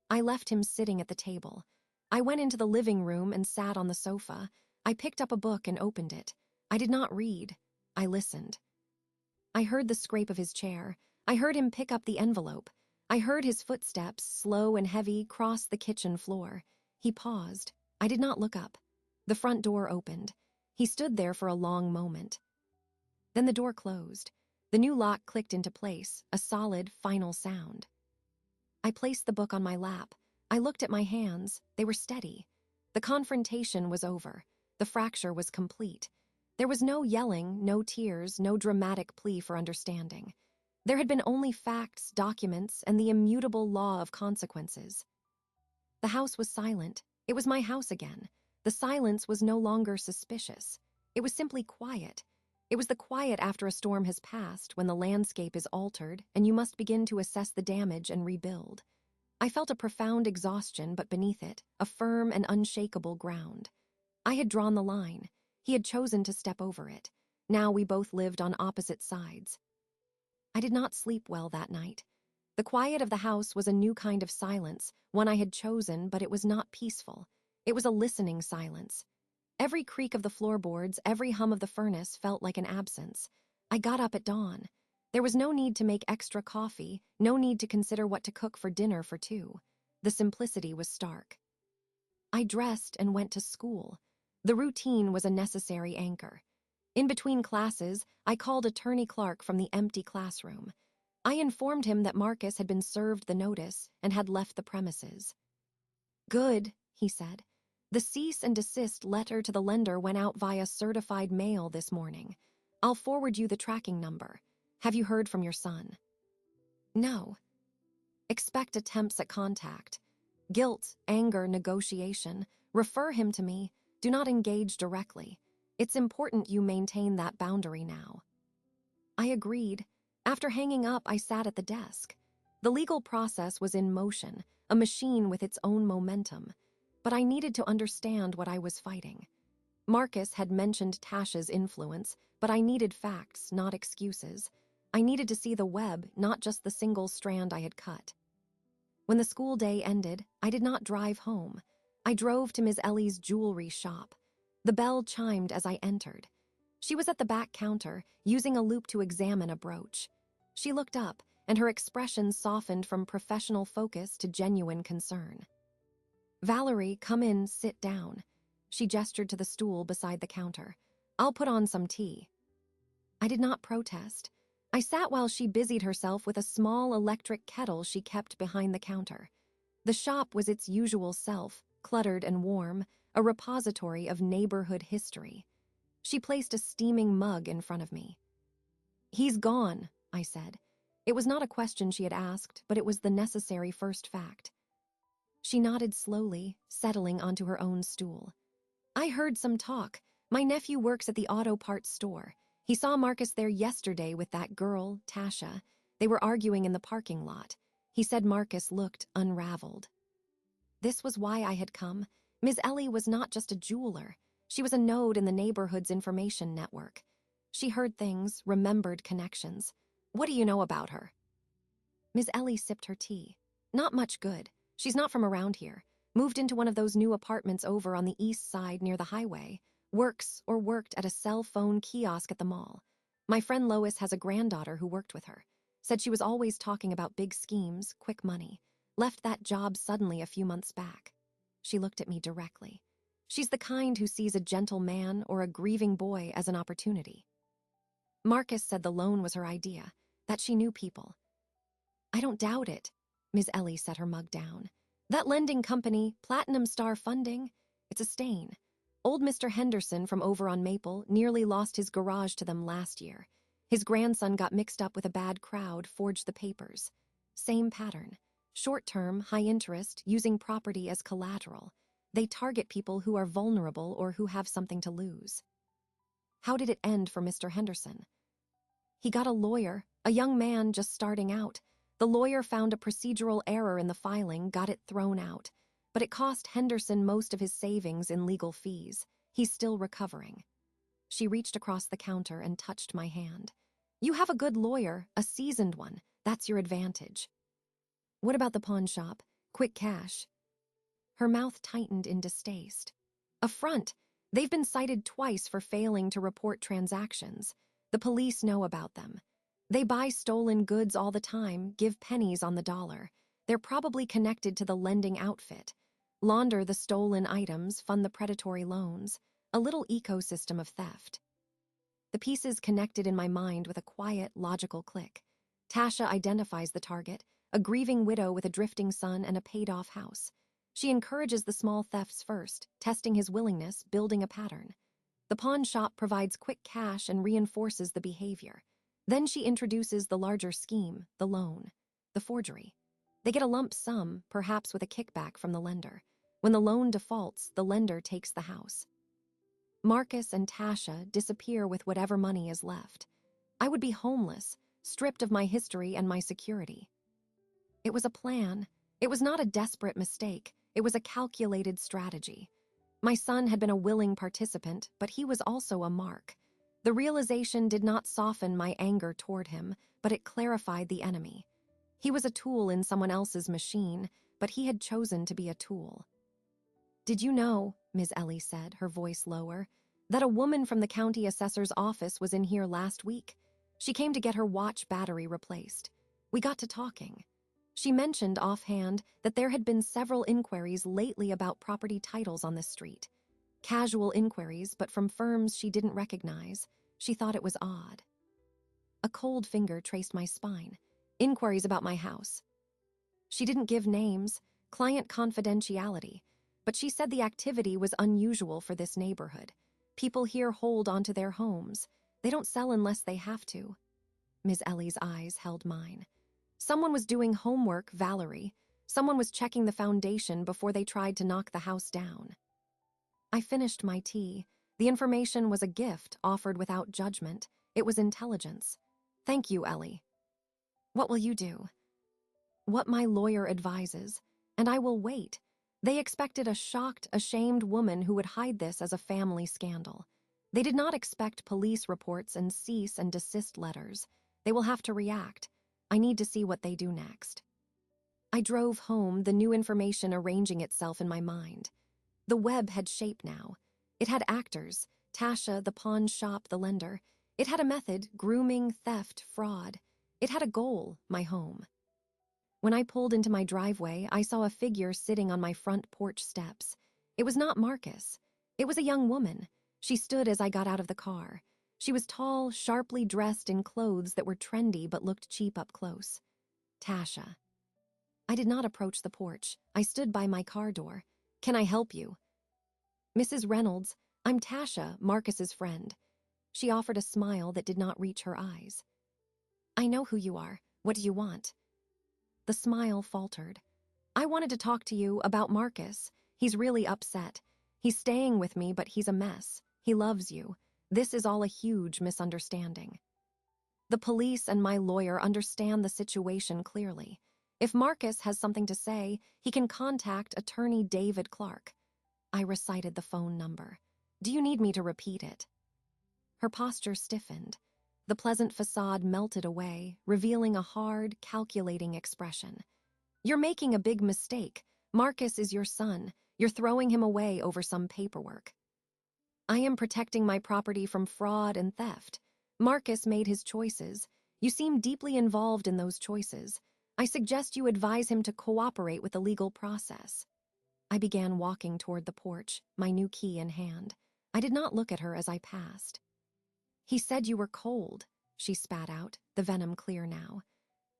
I left him sitting at the table. I went into the living room and sat on the sofa. I picked up a book and opened it. I did not read. I listened. I heard the scrape of his chair. I heard him pick up the envelope. I heard his footsteps, slow and heavy, cross the kitchen floor. He paused. I did not look up. The front door opened. He stood there for a long moment. Then the door closed. The new lock clicked into place, a solid, final sound. I placed the book on my lap. I looked at my hands. They were steady. The confrontation was over. The fracture was complete. There was no yelling, no tears, no dramatic plea for understanding. There had been only facts, documents, and the immutable law of consequences. The house was silent. It was my house again. The silence was no longer suspicious. It was simply quiet. It was the quiet after a storm has passed, when the landscape is altered and you must begin to assess the damage and rebuild. I felt a profound exhaustion, but beneath it, a firm and unshakable ground. I had drawn the line. He had chosen to step over it. Now we both lived on opposite sides. I did not sleep well that night. The quiet of the house was a new kind of silence, one I had chosen, but it was not peaceful. It was a listening silence. Every creak of the floorboards, every hum of the furnace felt like an absence. I got up at dawn. There was no need to make extra coffee, no need to consider what to cook for dinner for two. The simplicity was stark. I dressed and went to school. The routine was a necessary anchor. In between classes, I called Attorney Clark from the empty classroom. I informed him that Marcus had been served the notice and had left the premises. Good, he said. The cease and desist letter to the lender went out via certified mail this morning. I'll forward you the tracking number. Have you heard from your son? No. Expect attempts at contact. Guilt, anger, negotiation. Refer him to me. Do not engage directly. It's important you maintain that boundary now. I agreed. After hanging up, I sat at the desk. The legal process was in motion, a machine with its own momentum. But I needed to understand what I was fighting. Marcus had mentioned Tasha's influence, but I needed facts, not excuses. I needed to see the web, not just the single strand I had cut. When the school day ended, I did not drive home. I drove to Ms. Ellie's jewelry shop. The bell chimed as I entered. She was at the back counter, using a loupe to examine a brooch. She looked up, and her expression softened from professional focus to genuine concern. Valerie, come in, sit down. She gestured to the stool beside the counter. I'll put on some tea. I did not protest. I sat while she busied herself with a small electric kettle she kept behind the counter. The shop was its usual self, cluttered and warm, a repository of neighborhood history. She placed a steaming mug in front of me. "He's gone," I said. It was not a question she had asked, but it was the necessary first fact. She nodded slowly, settling onto her own stool. "I heard some talk. My nephew works at the auto parts store. He saw Marcus there yesterday with that girl, Tasha. They were arguing in the parking lot. He said Marcus looked unraveled." This was why I had come. Ms. Ellie was not just a jeweler. She was a node in the neighborhood's information network. She heard things, remembered connections. "What do you know about her?" Ms. Ellie sipped her tea. "Not much good. She's not from around here. Moved into one of those new apartments over on the east side near the highway. Works or worked at a cell phone kiosk at the mall. My friend Lois has a granddaughter who worked with her. Said she was always talking about big schemes, quick money. Left that job suddenly a few months back." She looked at me directly. "She's the kind who sees a gentle man or a grieving boy as an opportunity." Marcus said the loan was her idea, that she knew people. "I don't doubt it." Ms. Ellie set her mug down. "That lending company, Platinum Star Funding, it's a stain. Old Mr. Henderson from over on Maple nearly lost his garage to them last year. His grandson got mixed up with a bad crowd, forged the papers. Same pattern. Short-term, high interest, using property as collateral. They target people who are vulnerable or who have something to lose." "How did it end for Mr. Henderson?" "He got a lawyer, a young man just starting out. The lawyer found a procedural error in the filing, got it thrown out. But it cost Henderson most of his savings in legal fees. He's still recovering." She reached across the counter and touched my hand. "You have a good lawyer, a seasoned one. That's your advantage." "What about the pawn shop? Quick cash?" Her mouth tightened in distaste. "A front. They've been cited twice for failing to report transactions. The police know about them. They buy stolen goods all the time, give pennies on the dollar. They're probably connected to the lending outfit. Launder the stolen items, fund the predatory loans. A little ecosystem of theft." The pieces connected in my mind with a quiet, logical click. Tasha identifies the target, a grieving widow with a drifting son and a paid-off house. She encourages the small thefts first, testing his willingness, building a pattern. The pawn shop provides quick cash and reinforces the behavior. Then she introduces the larger scheme, the loan, the forgery. They get a lump sum, perhaps with a kickback from the lender. When the loan defaults, the lender takes the house. Marcus and Tasha disappear with whatever money is left. I would be homeless, stripped of my history and my security. It was a plan. It was not a desperate mistake. It was a calculated strategy. My son had been a willing participant, but he was also a mark. The realization did not soften my anger toward him, but it clarified the enemy. He was a tool in someone else's machine, but he had chosen to be a tool. "Did you know," Ms. Ellie said, her voice lower, "that a woman from the county assessor's office was in here last week? She came to get her watch battery replaced. We got to talking. She mentioned offhand that there had been several inquiries lately about property titles on this street. Casual inquiries, but from firms she didn't recognize. She thought it was odd." A cold finger traced my spine. "Inquiries about my house." She didn't give names, client confidentiality, but she said the activity was unusual for this neighborhood. People here hold onto their homes. They don't sell unless they have to. Ms. Ellie's eyes held mine. "Someone was doing homework, Valerie. Someone was checking the foundation before they tried to knock the house down." I finished my tea. The information was a gift offered without judgment. It was intelligence. "Thank you, Ellie." "What will you do?" "What my lawyer advises, and I will wait." They expected a shocked, ashamed woman who would hide this as a family scandal. They did not expect police reports and cease and desist letters. They will have to react. I need to see what they do next. I drove home, the new information arranging itself in my mind. The web had shape now. It had actors, Tasha, the pawn shop, the lender. It had a method, grooming, theft, fraud. It had a goal, my home. When I pulled into my driveway, I saw a figure sitting on my front porch steps. It was not Marcus. It was a young woman. She stood as I got out of the car. She was tall, sharply dressed in clothes that were trendy but looked cheap up close. Tasha. I did not approach the porch. I stood by my car door. "Can I help you?" "Mrs. Reynolds, I'm Tasha, Marcus's friend. She offered a smile that did not reach her eyes. I know who you are. What do you want? The smile faltered. I wanted to talk to you about Marcus. He's really upset. He's staying with me, but he's a mess. He loves you. This is all a huge misunderstanding. The police and my lawyer understand the situation clearly. If Marcus has something to say, he can contact attorney David Clark. I recited the phone number. Do you need me to repeat it? Her posture stiffened. The pleasant facade melted away, revealing a hard, calculating expression. You're making a big mistake. Marcus is your son. You're throwing him away over some paperwork. I am protecting my property from fraud and theft. Marcus made his choices. You seem deeply involved in those choices. I suggest you advise him to cooperate with the legal process. I began walking toward the porch, my new key in hand. I did not look at her as I passed. He said you were cold, she spat out, the venom clear now.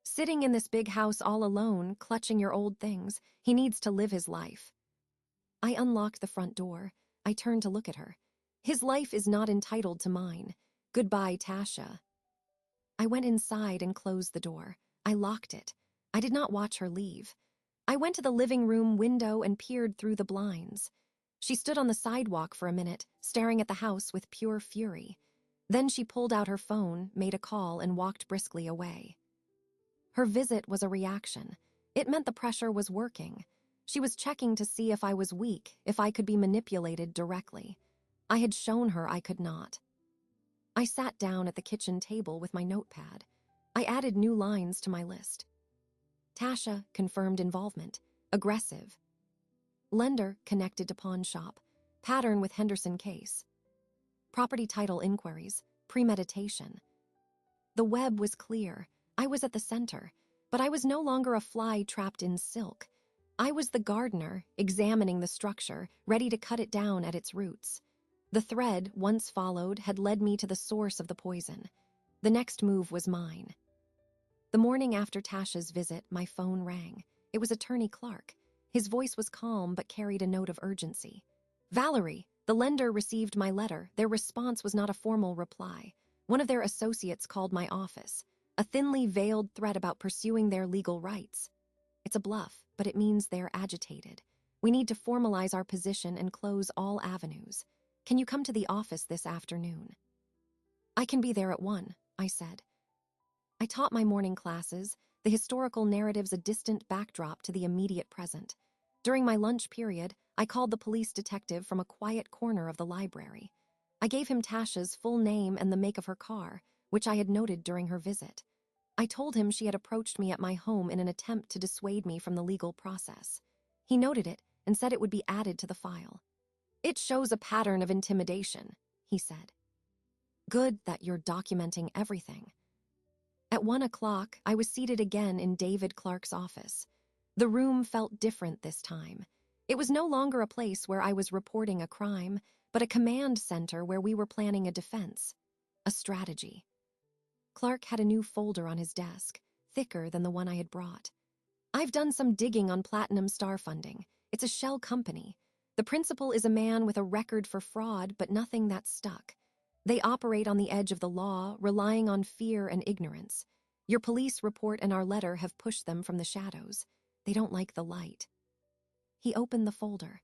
Sitting in this big house all alone, clutching your old things, he needs to live his life. I unlocked the front door. I turned to look at her. His life is not entitled to mine. Goodbye, Tasha. I went inside and closed the door. I locked it. I did not watch her leave. I went to the living room window and peered through the blinds. She stood on the sidewalk for a minute, staring at the house with pure fury. Then she pulled out her phone, made a call, and walked briskly away. Her visit was a reaction. It meant the pressure was working. She was checking to see if I was weak, if I could be manipulated directly. I had shown her I could not. I sat down at the kitchen table with my notepad. I added new lines to my list. Tasha confirmed involvement. Aggressive. Lender connected to pawn shop. Pattern with Henderson case. Property title inquiries. Premeditation. The web was clear. I was at the center, but I was no longer a fly trapped in silk. I was the gardener, examining the structure, ready to cut it down at its roots. The thread, once followed, had led me to the source of the poison. The next move was mine. The morning after Tasha's visit, my phone rang. It was Attorney Clark. His voice was calm but carried a note of urgency. Valerie, the lender received my letter. Their response was not a formal reply. One of their associates called my office. A thinly veiled threat about pursuing their legal rights. It's a bluff, but it means they're agitated. We need to formalize our position and close all avenues. Can you come to the office this afternoon? I can be there at 1, I said. I taught my morning classes, the historical narratives a distant backdrop to the immediate present. During my lunch period, I called the police detective from a quiet corner of the library. I gave him Tasha's full name and the make of her car, which I had noted during her visit. I told him she had approached me at my home in an attempt to dissuade me from the legal process. He noted it and said it would be added to the file. It shows a pattern of intimidation, he said. Good that you're documenting everything. At 1 o'clock, I was seated again in David Clark's office. The room felt different this time. It was no longer a place where I was reporting a crime, but a command center where we were planning a defense, a strategy. Clark had a new folder on his desk, thicker than the one I had brought. I've done some digging on Platinum Star Funding. It's a shell company. The principal is a man with a record for fraud, but nothing that's stuck. They operate on the edge of the law, relying on fear and ignorance. Your police report and our letter have pushed them from the shadows. They don't like the light. He opened the folder.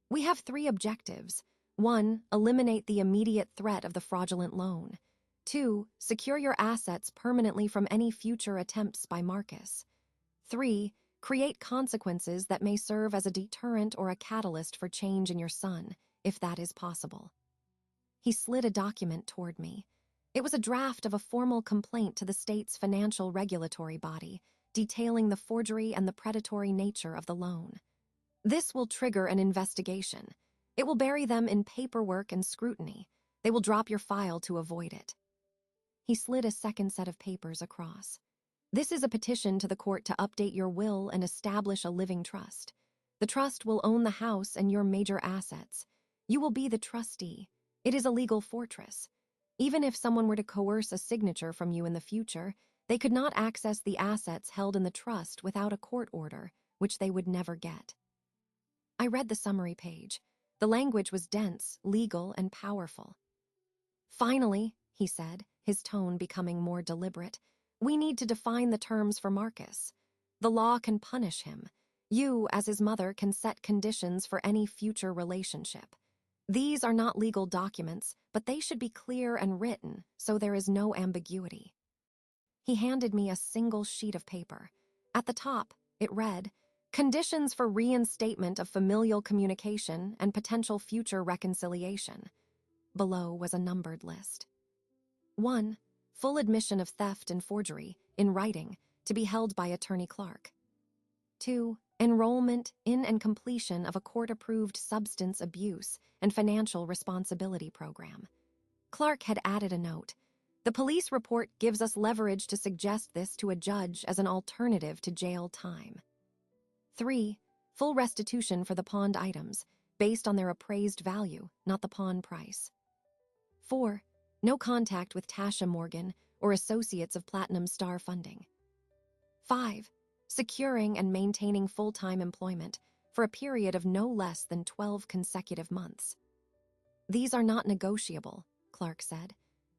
We have 3 objectives. 1, eliminate the immediate threat of the fraudulent loan. 2, secure your assets permanently from any future attempts by Marcus. 3, create consequences that may serve as a deterrent or a catalyst for change in your son, if that is possible. He slid a document toward me. It was a draft of a formal complaint to the state's financial regulatory body, detailing the forgery and the predatory nature of the loan. This will trigger an investigation. It will bury them in paperwork and scrutiny. They will drop your file to avoid it. He slid a second set of papers across. This is a petition to the court to update your will and establish a living trust. The trust will own the house and your major assets. You will be the trustee. It is a legal fortress. Even if someone were to coerce a signature from you in the future, they could not access the assets held in the trust without a court order, which they would never get. I read the summary page. The language was dense, legal, and powerful. "Finally," he said, his tone becoming more deliberate, "we need to define the terms for Marcus. The law can punish him. You, as his mother, can set conditions for any future relationship. These are not legal documents, but they should be clear and written so there is no ambiguity." He handed me a single sheet of paper. At the top, it read, "Conditions for reinstatement of familial communication and potential future reconciliation." Below was a numbered list. 1. Full admission of theft and forgery, in writing, to be held by Attorney Clark. 2. Enrollment in and completion of a court-approved substance abuse and financial responsibility program. Clark had added a note. "The police report gives us leverage to suggest this to a judge as an alternative to jail time." 3. Full restitution for the pawned items, based on their appraised value, not the pawn price. 4. No contact with Tasha Morgan or associates of Platinum Star Funding. 5. Securing and maintaining full-time employment for a period of no less than 12 consecutive months. "These are not negotiable," Clark said.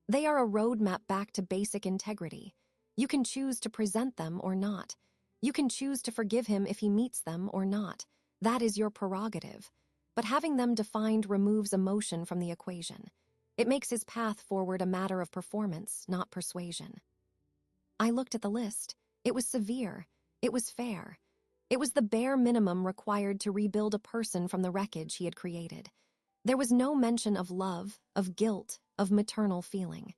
"They are a roadmap back to basic integrity. You can choose to present them or not. You can choose to forgive him if he meets them or not. That is your prerogative. But having them defined removes emotion from the equation. It makes his path forward a matter of performance, not persuasion." I looked at the list. It was severe. It was fair. It was the bare minimum required to rebuild a person from the wreckage he had created. There was no mention of love, of guilt, of maternal feeling.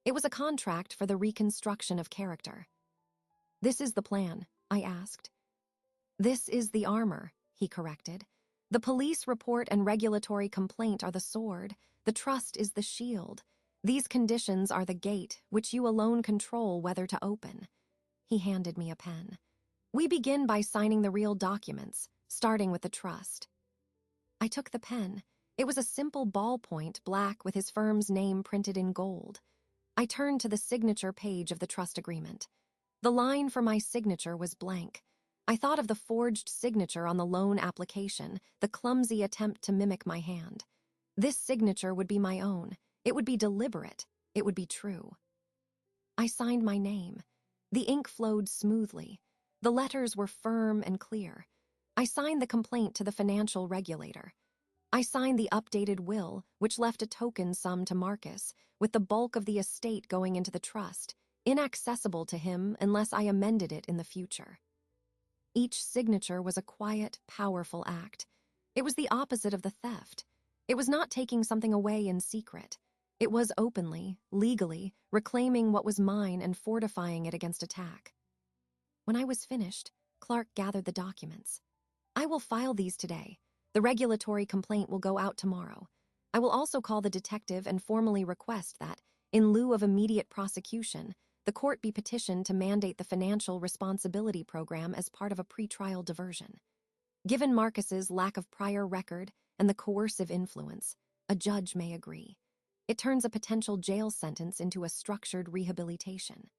It was a contract for the reconstruction of character. "This is the plan?" I asked. "This is the armor," he corrected. "The police report and regulatory complaint are the sword. The trust is the shield. These conditions are the gate, which you alone control whether to open." He handed me a pen. "We begin by signing the real documents, starting with the trust." I took the pen. It was a simple ballpoint, black, with his firm's name printed in gold. I turned to the signature page of the trust agreement. The line for my signature was blank. I thought of the forged signature on the loan application, the clumsy attempt to mimic my hand. This signature would be my own. It would be deliberate. It would be true. I signed my name. The ink flowed smoothly. The letters were firm and clear. I signed the complaint to the financial regulator. I signed the updated will, which left a token sum to Marcus, with the bulk of the estate going into the trust, inaccessible to him unless I amended it in the future. Each signature was a quiet, powerful act. It was the opposite of the theft. It was not taking something away in secret. It was openly, legally, reclaiming what was mine and fortifying it against attack. When I was finished, Clark gathered the documents. "I will file these today. The regulatory complaint will go out tomorrow. I will also call the detective and formally request that, in lieu of immediate prosecution, the court be petitioned to mandate the financial responsibility program as part of a pretrial diversion. Given Marcus's lack of prior record and the coercive influence, a judge may agree. It turns a potential jail sentence into a structured rehabilitation.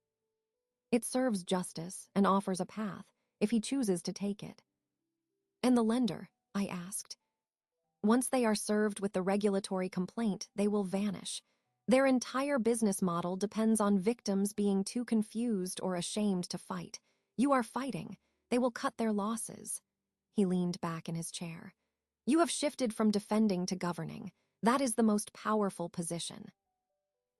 It serves justice and offers a path, if he chooses to take it." "And the lender?" I asked. "Once they are served with the regulatory complaint, they will vanish. Their entire business model depends on victims being too confused or ashamed to fight. You are fighting. They will cut their losses." He leaned back in his chair. "You have shifted from defending to governing. That is the most powerful position."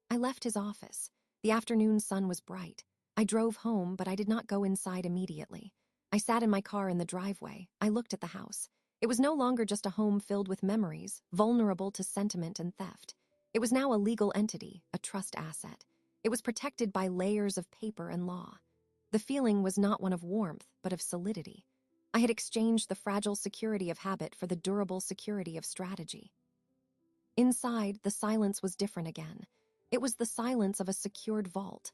I left his office. The afternoon sun was bright. I drove home, but I did not go inside immediately. I sat in my car in the driveway. I looked at the house. It was no longer just a home filled with memories, vulnerable to sentiment and theft. It was now a legal entity, a trust asset. It was protected by layers of paper and law. The feeling was not one of warmth, but of solidity. I had exchanged the fragile security of habit for the durable security of strategy. Inside, the silence was different again. It was the silence of a secured vault.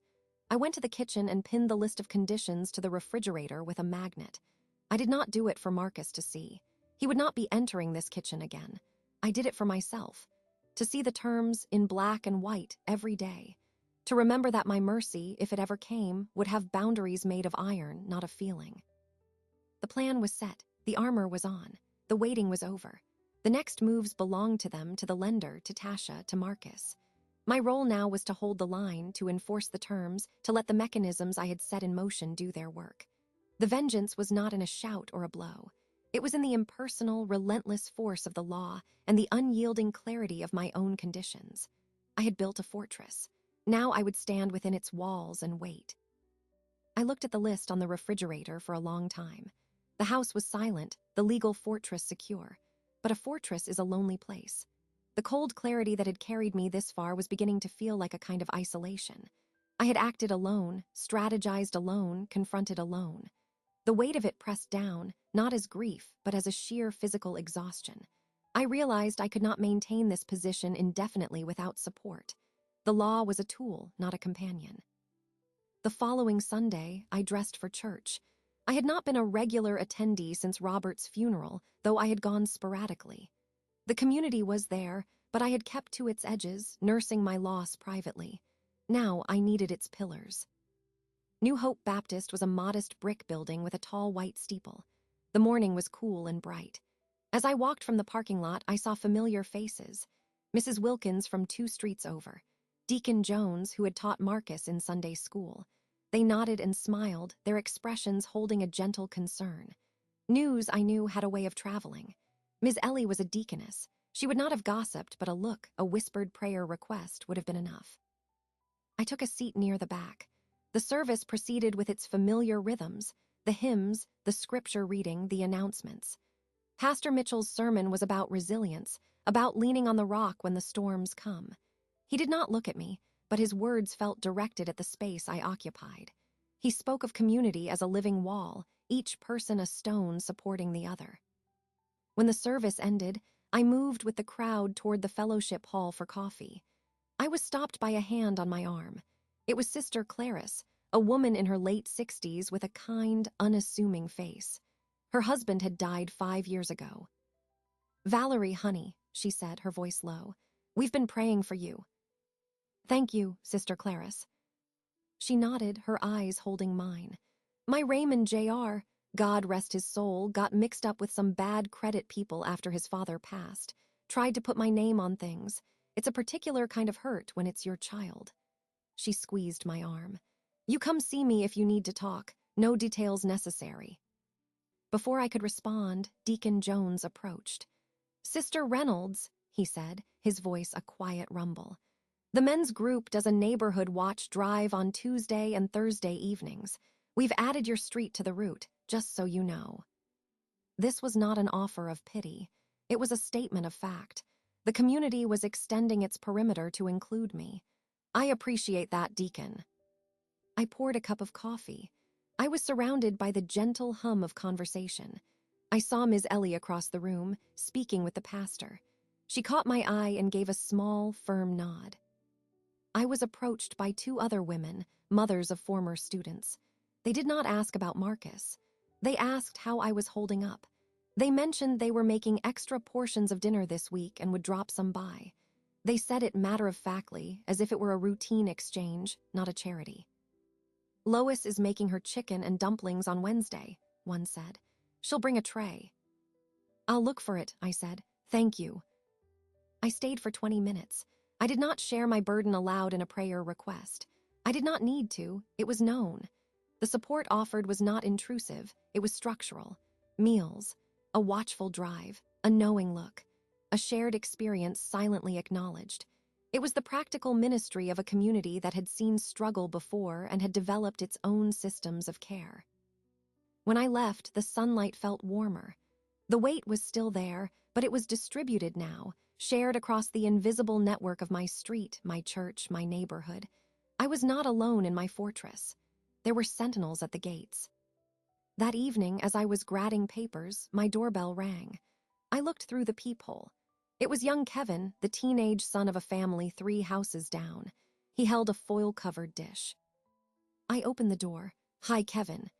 I went to the kitchen and pinned the list of conditions to the refrigerator with a magnet. I did not do it for Marcus to see. He would not be entering this kitchen again. I did it for myself. To see the terms in black and white every day. To remember that my mercy, if it ever came, would have boundaries made of iron, not of feeling. The plan was set. The armor was on. The waiting was over. The next moves belonged to them, to the lender, to Tasha, to Marcus. My role now was to hold the line, to enforce the terms, to let the mechanisms I had set in motion do their work. The vengeance was not in a shout or a blow. It was in the impersonal, relentless force of the law and the unyielding clarity of my own conditions. I had built a fortress. Now I would stand within its walls and wait. I looked at the list on the refrigerator for a long time. The house was silent, the legal fortress secure. But a fortress is a lonely place. The cold clarity that had carried me this far was beginning to feel like a kind of isolation. I had acted alone, strategized alone, confronted alone. The weight of it pressed down, not as grief, but as a sheer physical exhaustion. I realized I could not maintain this position indefinitely without support. The law was a tool, not a companion. The following Sunday, I dressed for church. I had not been a regular attendee since Robert's funeral, though I had gone sporadically. The community was there, but I had kept to its edges, nursing my loss privately. Now I needed its pillars. New Hope Baptist was a modest brick building with a tall white steeple. The morning was cool and bright. As I walked from the parking lot, I saw familiar faces. Mrs. Wilkins from 2 streets over. Deacon Jones, who had taught Marcus in Sunday school. They nodded and smiled, their expressions holding a gentle concern. News, I knew, had a way of traveling. Ms. Ellie was a deaconess. She would not have gossiped, but a look, a whispered prayer request would have been enough. I took a seat near the back. The service proceeded with its familiar rhythms, the hymns, the scripture reading, the announcements. Pastor Mitchell's sermon was about resilience, about leaning on the rock when the storms come. He did not look at me, but his words felt directed at the space I occupied. He spoke of community as a living wall, each person a stone supporting the other. When the service ended, I moved with the crowd toward the fellowship hall for coffee. I was stopped by a hand on my arm. It was Sister Clarice, a woman in her late 60s with a kind, unassuming face. Her husband had died 5 years ago. "Valerie, honey," she said, her voice low. "We've been praying for you." "Thank you, Sister Clarice." She nodded, her eyes holding mine. "My Raymond Jr., God rest his soul, got mixed up with some bad credit people after his father passed. Tried to put my name on things. It's a particular kind of hurt when it's your child." She squeezed my arm. "You come see me if you need to talk. No details necessary." Before I could respond, Deacon Jones approached. "Sister Reynolds," he said, his voice a quiet rumble. "The men's group does a neighborhood watch drive on Tuesday and Thursday evenings. We've added your street to the route, just so you know." This was not an offer of pity. It was a statement of fact. The community was extending its perimeter to include me. "I appreciate that, Deacon." I poured a cup of coffee. I was surrounded by the gentle hum of conversation. I saw Ms. Ellie across the room, speaking with the pastor. She caught my eye and gave a small, firm nod. I was approached by 2 other women, mothers of former students. They did not ask about Marcus. They asked how I was holding up. They mentioned they were making extra portions of dinner this week and would drop some by. They said it matter-of-factly, as if it were a routine exchange, not a charity. "Lois is making her chicken and dumplings on Wednesday," one said. "She'll bring a tray." "I'll look for it," I said. "Thank you." I stayed for 20 minutes. I did not share my burden aloud in a prayer request. I did not need to. It was known. The support offered was not intrusive. It was structural. Meals, a watchful drive, a knowing look, a shared experience silently acknowledged. It was the practical ministry of a community that had seen struggle before and had developed its own systems of care. When I left, the sunlight felt warmer. The weight was still there, but it was distributed now, shared across the invisible network of my street, my church, my neighborhood. I was not alone in my fortress. There were sentinels at the gates. That evening, as I was grading papers, my doorbell rang. I looked through the peephole. It was young Kevin, the teenage son of a family 3 houses down. He held a foil-covered dish. I opened the door. "Hi, Kevin."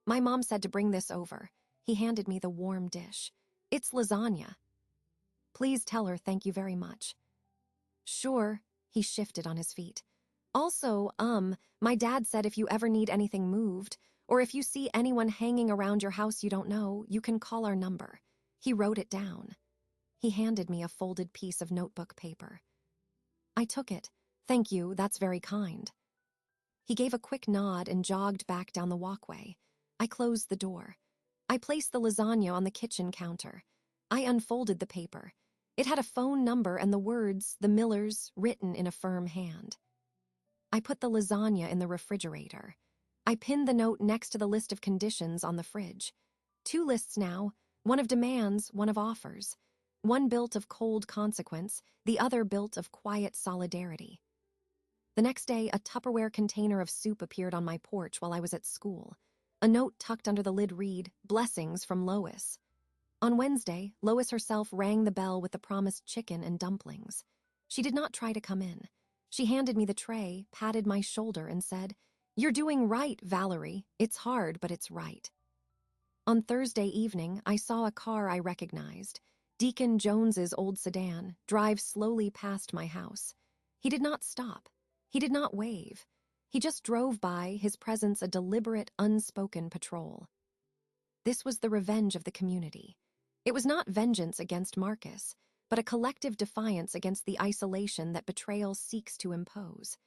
"My mom said to bring this over." He handed me the warm dish. "It's lasagna." "Please tell her thank you very much." "Sure." He shifted on his feet. "Also, my dad said if you ever need anything moved, or if you see anyone hanging around your house you don't know, you can call our number." He wrote it down. He handed me a folded piece of notebook paper. I took it. Thank you, that's very kind. He gave a quick nod and jogged back down the walkway. I closed the door. I placed the lasagna on the kitchen counter. I unfolded the paper. It had a phone number and the words, "The Millers," written in a firm hand. I put the lasagna in the refrigerator. I pinned the note next to the list of conditions on the fridge. 2 lists now, one of demands, one of offers. One built of cold consequence, the other built of quiet solidarity. The next day, a Tupperware container of soup appeared on my porch while I was at school. A note tucked under the lid read, "Blessings from Lois." On Wednesday, Lois herself rang the bell with the promised chicken and dumplings. She did not try to come in. She handed me the tray, patted my shoulder, and said, "You're doing right, Valerie. It's hard, but it's right." On Thursday evening, I saw a car I recognized, Deacon Jones's old sedan, drive slowly past my house. He did not stop. He did not wave. He just drove by, his presence a deliberate, unspoken patrol. This was the revenge of the community. It was not vengeance against Marcus, but a collective defiance against the isolation that betrayal seeks to impose.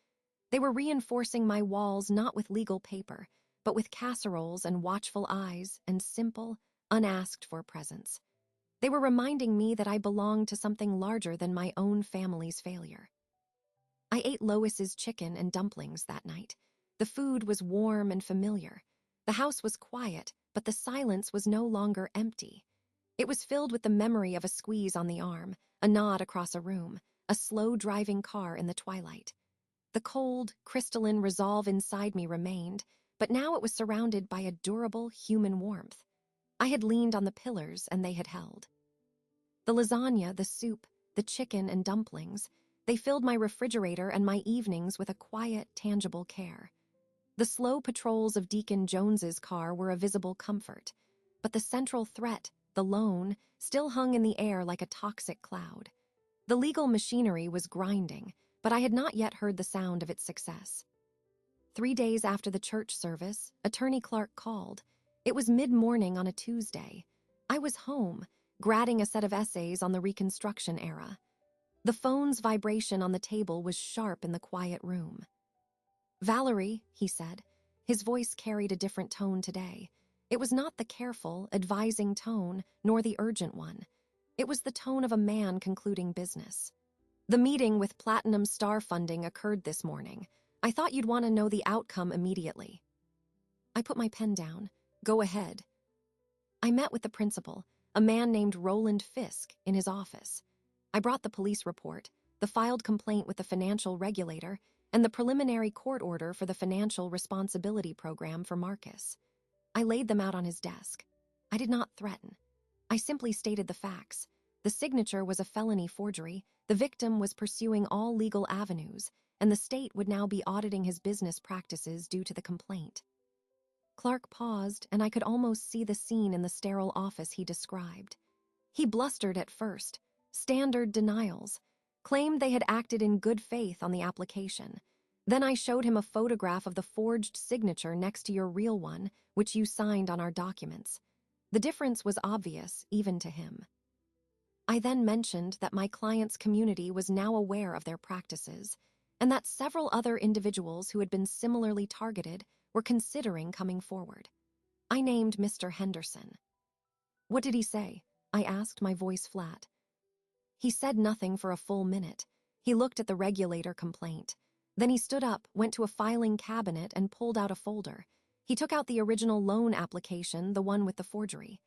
They were reinforcing my walls not with legal paper, but with casseroles and watchful eyes and simple, unasked-for presence. They were reminding me that I belonged to something larger than my own family's failure. I ate Lois's chicken and dumplings that night. The food was warm and familiar. The house was quiet, but the silence was no longer empty. It was filled with the memory of a squeeze on the arm, a nod across a room, a slow-driving car in the twilight. The cold, crystalline resolve inside me remained, but now it was surrounded by a durable human warmth. I had leaned on the pillars and they had held. The lasagna, the soup, the chicken and dumplings, they filled my refrigerator and my evenings with a quiet, tangible care. The slow patrols of Deacon Jones's car were a visible comfort, but the central threat, the loan, still hung in the air like a toxic cloud. The legal machinery was grinding, but I had not yet heard the sound of its success. 3 days after the church service, Attorney Clark called. It was mid-morning on a Tuesday. I was home, grading a set of essays on the Reconstruction era. The phone's vibration on the table was sharp in the quiet room. "Valerie," he said. His voice carried a different tone today. It was not the careful, advising tone, nor the urgent one. It was the tone of a man concluding business. "The meeting with Platinum Star Funding occurred this morning. I thought you'd want to know the outcome immediately." I put my pen down. "Go ahead." I met with the principal, a man named Roland Fisk, in his office. I brought the police report, the filed complaint with the financial regulator, and the preliminary court order for the financial responsibility program for Marcus. I laid them out on his desk. I did not threaten. I simply stated the facts. The signature was a felony forgery, the victim was pursuing all legal avenues, and the state would now be auditing his business practices due to the complaint. Clark paused, and I could almost see the scene in the sterile office he described. He blustered at first. Standard denials. Claimed they had acted in good faith on the application. Then I showed him a photograph of the forged signature next to your real one, which you signed on our documents. The difference was obvious, even to him. I then mentioned that my client's community was now aware of their practices, and that several other individuals who had been similarly targeted were considering coming forward. I named Mr. Henderson. "What did he say?" I asked, my voice flat. He said nothing for a full minute. He looked at the regulator complaint. Then he stood up, went to a filing cabinet, and pulled out a folder. He took out the original loan application, the one with the forgery.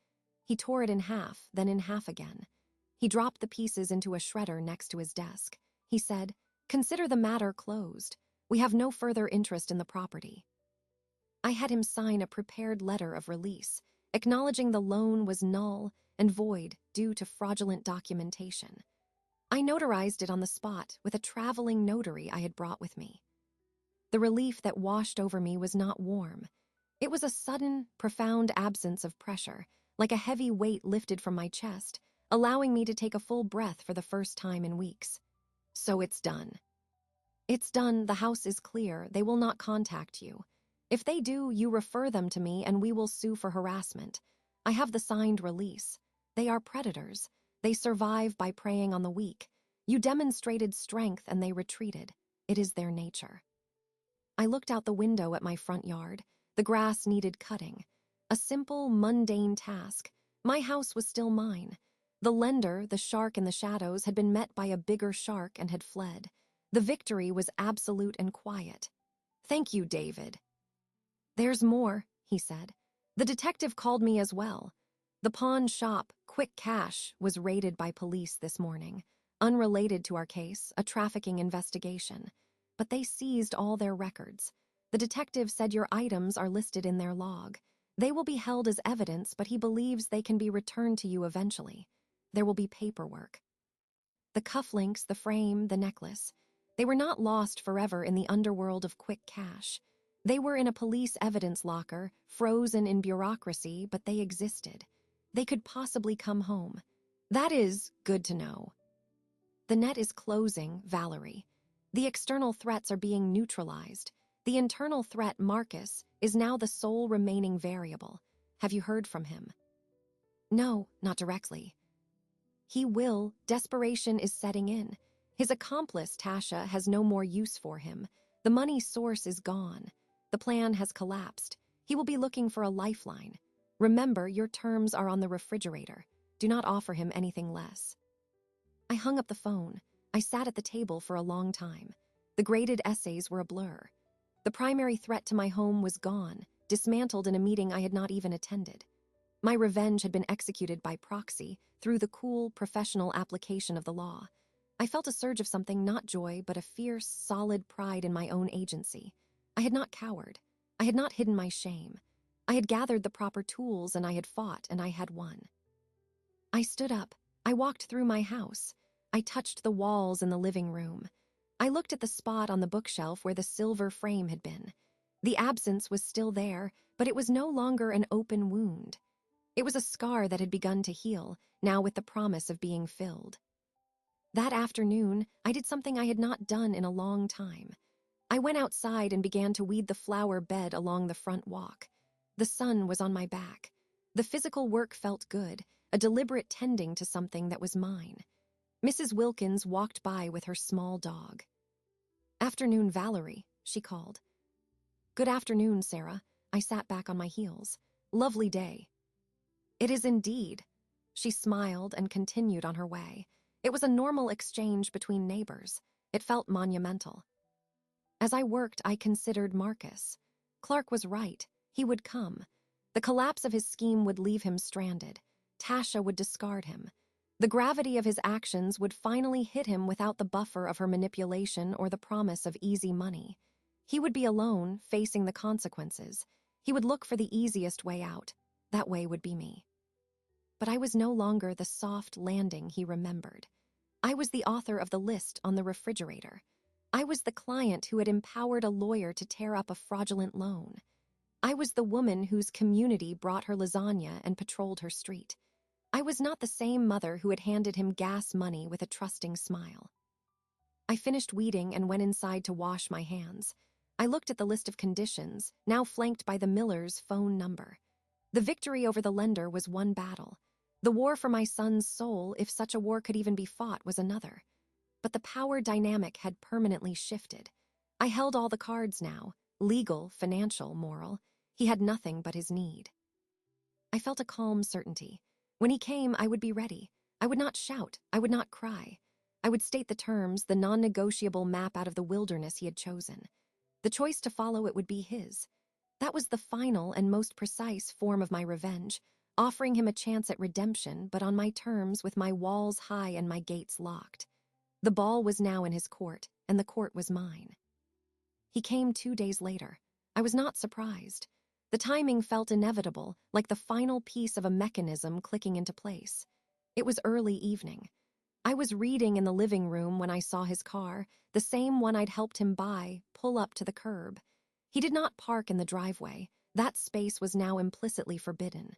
He tore it in half, then in half again. He dropped the pieces into a shredder next to his desk. He said, "Consider the matter closed. We have no further interest in the property." I had him sign a prepared letter of release, acknowledging the loan was null and void due to fraudulent documentation. I notarized it on the spot with a traveling notary I had brought with me. The relief that washed over me was not warm. It was a sudden, profound absence of pressure, like a heavy weight lifted from my chest, allowing me to take a full breath for the first time in weeks. "So it's done." "It's done, the house is clear, they will not contact you. If they do, you refer them to me and we will sue for harassment. I have the signed release. They are predators. They survive by preying on the weak. You demonstrated strength and they retreated. It is their nature. I looked out the window at my front yard. The grass needed cutting. A simple, mundane task. My house was still mine. The lender, the shark in the shadows, had been met by a bigger shark and had fled. The victory was absolute and quiet. "Thank you, David." "There's more," he said. "The detective called me as well. The pawn shop, Quick Cash, was raided by police this morning. Unrelated to our case, a trafficking investigation. But they seized all their records. The detective said your items are listed in their log. They will be held as evidence, but he believes they can be returned to you eventually. There will be paperwork." The cufflinks, the frame, the necklace. They were not lost forever in the underworld of Quick Cash. They were in a police evidence locker, frozen in bureaucracy, but they existed. They could possibly come home. That is good to know. The net is closing, Valerie. The external threats are being neutralized. The internal threat, Marcus, is now the sole remaining variable. Have you heard from him? No, not directly. He will. Desperation is setting in. His accomplice, Tasha, has no more use for him. The money source is gone. The plan has collapsed. He will be looking for a lifeline. Remember, your terms are on the refrigerator. Do not offer him anything less. I hung up the phone. I sat at the table for a long time. The graded essays were a blur. The primary threat to my home was gone, dismantled in a meeting I had not even attended. My revenge had been executed by proxy through the cool, professional application of the law. I felt a surge of something, not joy, but a fierce, solid pride in my own agency. I had not cowered. I had not hidden my shame. I had gathered the proper tools and I had fought and I had won. I stood up. I walked through my house. I touched the walls in the living room. I looked at the spot on the bookshelf where the silver frame had been. The absence was still there, but it was no longer an open wound. It was a scar that had begun to heal, now with the promise of being filled. That afternoon, I did something I had not done in a long time. I went outside and began to weed the flower bed along the front walk. The sun was on my back. The physical work felt good, a deliberate tending to something that was mine. Mrs. Wilkins walked by with her small dog. "Afternoon, Valerie," she called. "Good afternoon, Sarah." I sat back on my heels. "Lovely day." "It is indeed." She smiled and continued on her way. It was a normal exchange between neighbors. It felt monumental. As I worked, I considered Marcus. Clark was right. He would come. The collapse of his scheme would leave him stranded. Tasha would discard him. The gravity of his actions would finally hit him without the buffer of her manipulation or the promise of easy money. He would be alone, facing the consequences. He would look for the easiest way out. That way would be me. But I was no longer the soft landing he remembered. I was the author of the list on the refrigerator. I was the client who had empowered a lawyer to tear up a fraudulent loan. I was the woman whose community brought her lasagna and patrolled her street. I was not the same mother who had handed him gas money with a trusting smile. I finished weeding and went inside to wash my hands. I looked at the list of conditions, now flanked by the miller's phone number. The victory over the lender was one battle. The war for my son's soul, if such a war could even be fought, was another. But the power dynamic had permanently shifted. I held all the cards now, legal, financial, moral. He had nothing but his need. I felt a calm certainty. When he came, I would be ready. I would not shout. I would not cry. I would state the terms, the non-negotiable map out of the wilderness he had chosen. The choice to follow it would be his. That was the final and most precise form of my revenge, offering him a chance at redemption, but on my terms, with my walls high and my gates locked. The ball was now in his court, and the court was mine. He came 2 days later. I was not surprised. The timing felt inevitable, like the final piece of a mechanism clicking into place. It was early evening. I was reading in the living room when I saw his car, the same one I'd helped him buy, pull up to the curb. He did not park in the driveway. That space was now implicitly forbidden.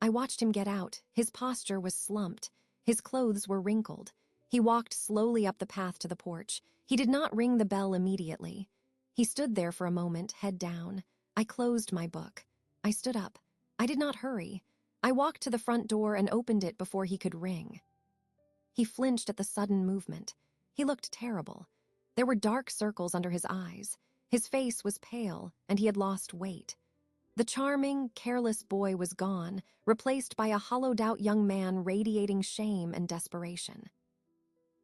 I watched him get out. His posture was slumped. His clothes were wrinkled. He walked slowly up the path to the porch. He did not ring the bell immediately. He stood there for a moment, head down. I closed my book. I stood up. I did not hurry. I walked to the front door and opened it before he could ring. He flinched at the sudden movement. He looked terrible. There were dark circles under his eyes. His face was pale, and he had lost weight. The charming, careless boy was gone, replaced by a hollowed-out young man radiating shame and desperation.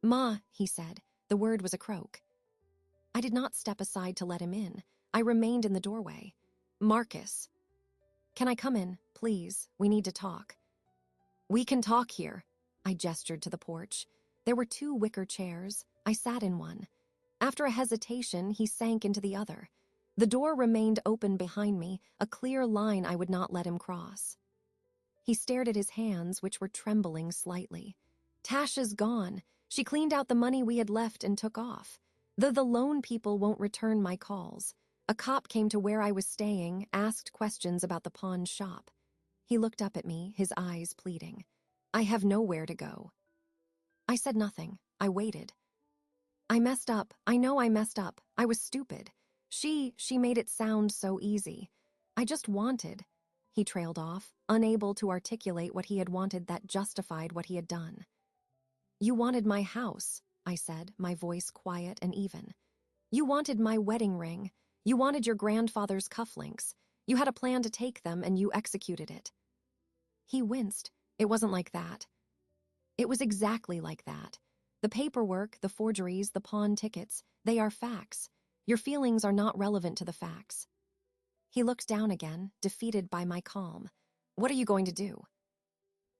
"Ma," he said. The word was a croak. I did not step aside to let him in. I remained in the doorway. "Marcus." "Can I come in, please? We need to talk." "We can talk here." I gestured to the porch. There were 2 wicker chairs. I sat in one. After a hesitation, he sank into the other. The door remained open behind me, a clear line I would not let him cross. He stared at his hands, which were trembling slightly. "Tasha's gone. She cleaned out the money we had left and took off. The loan people won't return my calls. A cop came to where I was staying, asked questions about the pawn shop." He looked up at me, his eyes pleading. "I have nowhere to go." I said nothing. I waited. "I messed up. I know I messed up. I was stupid. She made it sound so easy. I just wanted." He trailed off, unable to articulate what he had wanted that justified what he had done. "You wanted my house," I said, my voice quiet and even. "You wanted my wedding ring. You wanted your grandfather's cufflinks. You had a plan to take them, and you executed it." He winced. "It wasn't like that." "It was exactly like that. The paperwork, the forgeries, the pawn tickets, they are facts. Your feelings are not relevant to the facts." He looked down again, defeated by my calm. "What are you going to do?"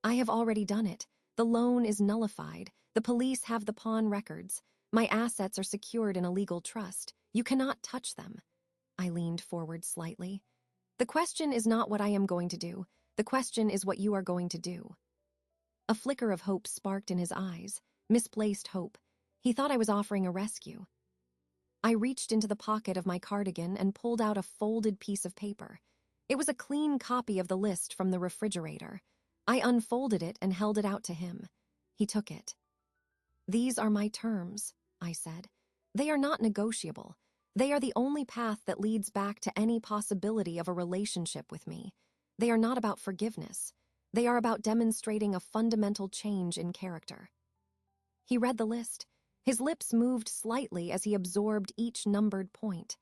"I have already done it. The loan is nullified. The police have the pawn records. My assets are secured in a legal trust. You cannot touch them." I leaned forward slightly. "The question is not what I am going to do. The question is what you are going to do." A flicker of hope sparked in his eyes, misplaced hope. He thought I was offering a rescue. I reached into the pocket of my cardigan and pulled out a folded piece of paper. It was a clean copy of the list from the refrigerator. I unfolded it and held it out to him. He took it. "These are my terms," I said. "They are not negotiable. They are the only path that leads back to any possibility of a relationship with me. They are not about forgiveness. They are about demonstrating a fundamental change in character." He read the list. His lips moved slightly as he absorbed each numbered point.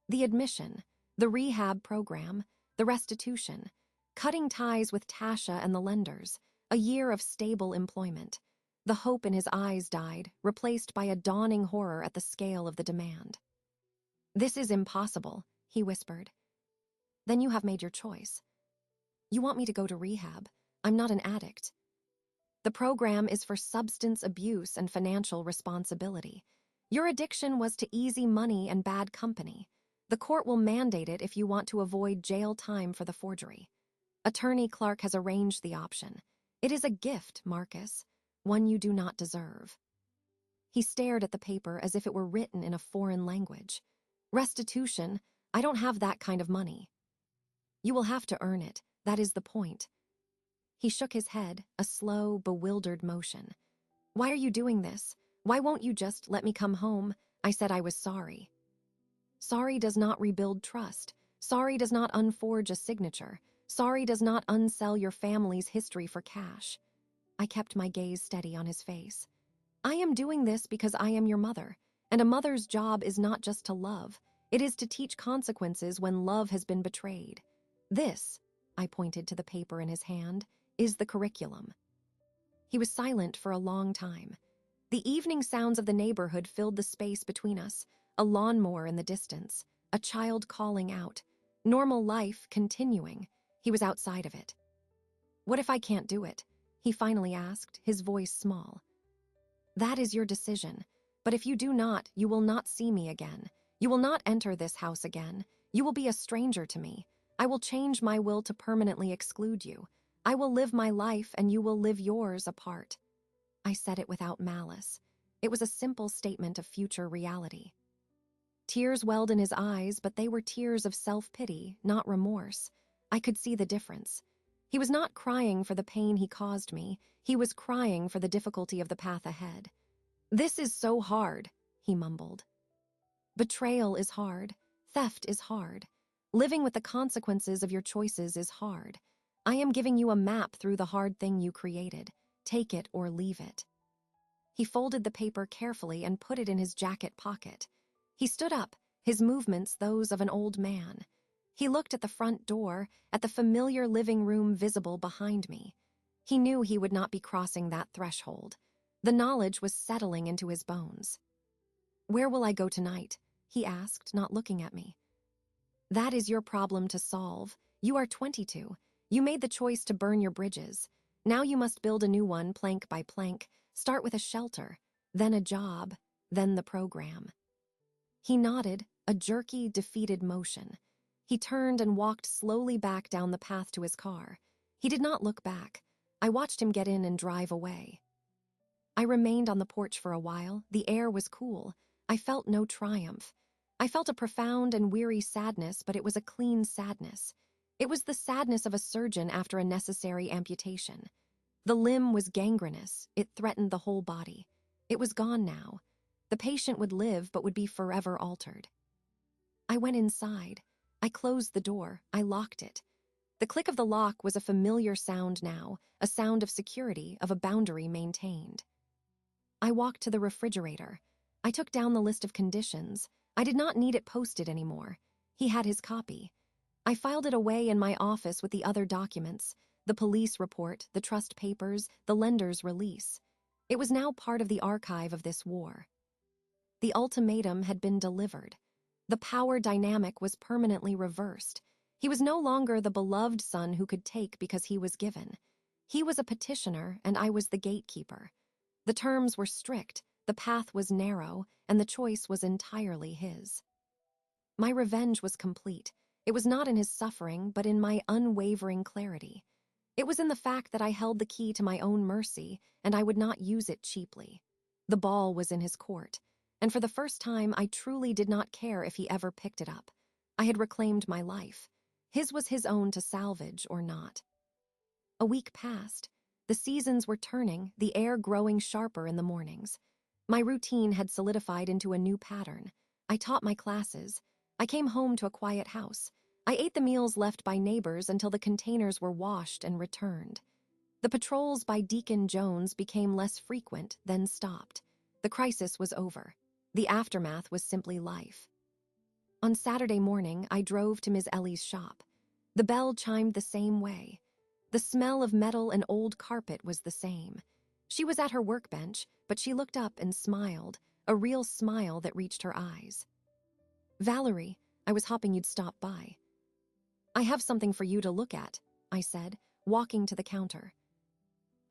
The admission, the rehab program, the restitution, cutting ties with Tasha and the lenders, a year of stable employment. The hope in his eyes died, replaced by a dawning horror at the scale of the demand. "This is impossible," he whispered. "Then you have made your choice. You want me to go to rehab. I'm not an addict. The program is for substance abuse and financial responsibility. Your addiction was to easy money and bad company. The court will mandate it if you want to avoid jail time for the forgery. Attorney Clark has arranged the option. It is a gift, Marcus, one you do not deserve." He stared at the paper as if it were written in a foreign language. "Restitution? I don't have that kind of money." "You will have to earn it. That is the point." He shook his head, a slow, bewildered motion. "Why are you doing this? Why won't you just let me come home?" I said I was sorry. Sorry does not rebuild trust. Sorry does not unforge a signature. Sorry does not unsell your family's history for cash. I kept my gaze steady on his face. "I am doing this because I am your mother, and a mother's job is not just to love. It is to teach consequences when love has been betrayed. This," I pointed to the paper in his hand, "is the curriculum." He was silent for a long time. The evening sounds of the neighborhood filled the space between us, a lawnmower in the distance, a child calling out, normal life continuing. He was outside of it. "What if I can't do it?" he finally asked, his voice small. "That is your decision. But if you do not, you will not see me again. You will not enter this house again. You will be a stranger to me. I will change my will to permanently exclude you. I will live my life and you will live yours apart." I said it without malice. It was a simple statement of future reality. Tears welled in his eyes, but they were tears of self-pity, not remorse. I could see the difference. He was not crying for the pain he caused me. He was crying for the difficulty of the path ahead. "This is so hard," he mumbled. "Betrayal is hard. Theft is hard. Living with the consequences of your choices is hard. I am giving you a map through the hard thing you created. Take it or leave it." He folded the paper carefully and put it in his jacket pocket. He stood up, his movements those of an old man. He looked at the front door, at the familiar living room visible behind me. He knew he would not be crossing that threshold. The knowledge was settling into his bones. "Where will I go tonight?" he asked, not looking at me. "That is your problem to solve. You are 22. You made the choice to burn your bridges. Now you must build a new one plank by plank, start with a shelter, then a job, then the program." He nodded, a jerky, defeated motion. He turned and walked slowly back down the path to his car. He did not look back. I watched him get in and drive away. I remained on the porch for a while. The air was cool. I felt no triumph. I felt a profound and weary sadness, but it was a clean sadness. It was the sadness of a surgeon after a necessary amputation. The limb was gangrenous. It threatened the whole body. It was gone now. The patient would live, but would be forever altered. I went inside. I closed the door. I locked it. The click of the lock was a familiar sound now, a sound of security, of a boundary maintained. I walked to the refrigerator. I took down the list of conditions. I did not need it posted anymore. He had his copy. I filed it away in my office with the other documents, the police report, the trust papers, the lender's release. It was now part of the archive of this war. The ultimatum had been delivered. The power dynamic was permanently reversed. He was no longer the beloved son who could take because he was given. He was a petitioner, and I was the gatekeeper. The terms were strict, the path was narrow, and the choice was entirely his. My revenge was complete. It was not in his suffering, but in my unwavering clarity. It was in the fact that I held the key to my own mercy, and I would not use it cheaply. The ball was in his court, and for the first time I truly did not care if he ever picked it up. I had reclaimed my life. His was his own to salvage or not. A week passed. The seasons were turning, the air growing sharper in the mornings. My routine had solidified into a new pattern. I taught my classes. I came home to a quiet house. I ate the meals left by neighbors until the containers were washed and returned. The patrols by Deacon Jones became less frequent, then stopped. The crisis was over. The aftermath was simply life. On Saturday morning, I drove to Ms. Ellie's shop. The bell chimed the same way. The smell of metal and old carpet was the same. She was at her workbench, but she looked up and smiled, a real smile that reached her eyes. "Valerie, I was hoping you'd stop by." "I have something for you to look at," I said, walking to the counter.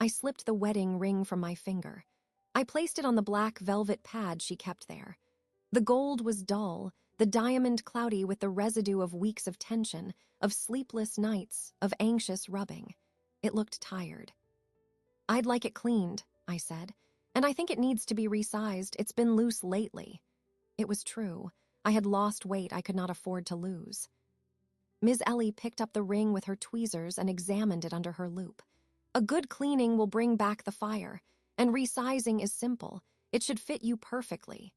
I slipped the wedding ring from my finger. I placed it on the black velvet pad she kept there. The gold was dull, the diamond cloudy with the residue of weeks of tension, of sleepless nights, of anxious rubbing. It looked tired. "I'd like it cleaned," I said, "and I think it needs to be resized. It's been loose lately." It was true. I had lost weight I could not afford to lose. Ms. Ellie picked up the ring with her tweezers and examined it under her loupe. "A good cleaning will bring back the fire, and resizing is simple. It should fit you perfectly."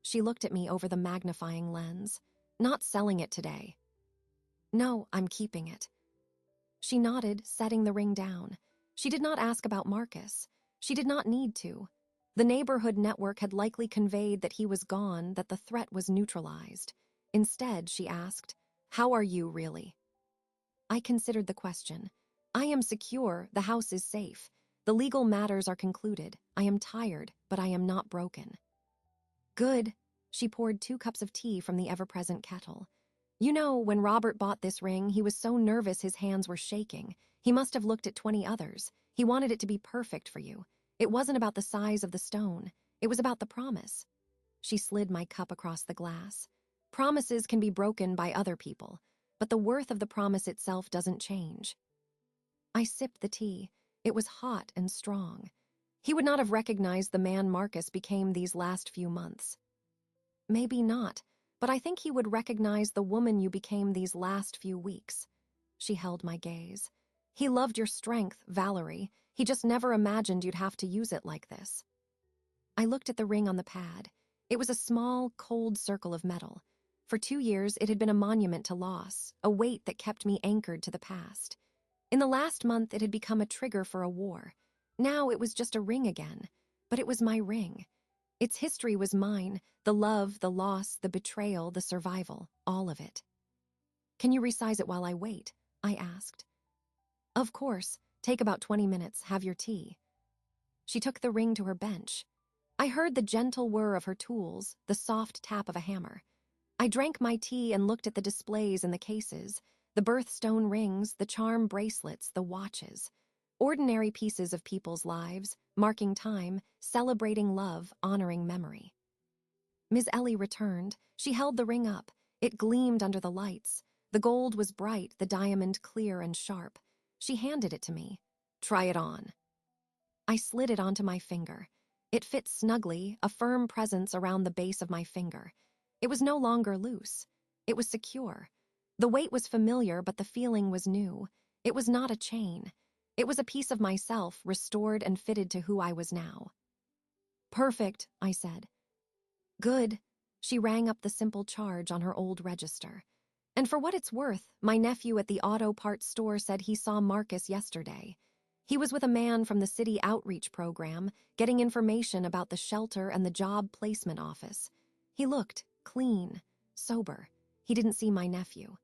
She looked at me over the magnifying lens. "Not selling it today." "No, I'm keeping it." She nodded, setting the ring down. She did not ask about Marcus. She did not need to. The neighborhood network had likely conveyed that he was gone, that the threat was neutralized. Instead, she asked, "How are you, really?" I considered the question. "I am secure, the house is safe. The legal matters are concluded. I am tired, but I am not broken." "Good." She poured 2 cups of tea from the ever-present kettle. "You know, when Robert bought this ring, he was so nervous his hands were shaking. He must have looked at 20 others. He wanted it to be perfect for you. It wasn't about the size of the stone. It was about the promise." She slid my cup across the glass. "Promises can be broken by other people, but the worth of the promise itself doesn't change." I sipped the tea. It was hot and strong. He would not have recognized the man Marcus became these last few months. "Maybe not, but I think he would recognize the woman you became these last few weeks." She held my gaze. "He loved your strength, Valerie. He just never imagined you'd have to use it like this." I looked at the ring on the pad. It was a small, cold circle of metal. For 2 years, it had been a monument to loss, a weight that kept me anchored to the past. In the last month, it had become a trigger for a war. Now it was just a ring again, but it was my ring. Its history was mine, the love, the loss, the betrayal, the survival, all of it. "Can you resize it while I wait?" I asked. "Of course. Take about 20 minutes, have your tea." She took the ring to her bench. I heard the gentle whir of her tools, the soft tap of a hammer. I drank my tea and looked at the displays in the cases, the birthstone rings, the charm bracelets, the watches. Ordinary pieces of people's lives, marking time, celebrating love, honoring memory. Ms. Ellie returned. She held the ring up. It gleamed under the lights. The gold was bright, the diamond clear and sharp. She handed it to me. "Try it on." I slid it onto my finger. It fit snugly, a firm presence around the base of my finger. It was no longer loose. It was secure. The weight was familiar, but the feeling was new. It was not a chain. It was a piece of myself, restored and fitted to who I was now. "Perfect," I said. "Good." She rang up the simple charge on her old register. "And for what it's worth, my nephew at the auto parts store said he saw Marcus yesterday. He was with a man from the city outreach program, getting information about the shelter and the job placement office. He looked clean, sober. He didn't see my nephew."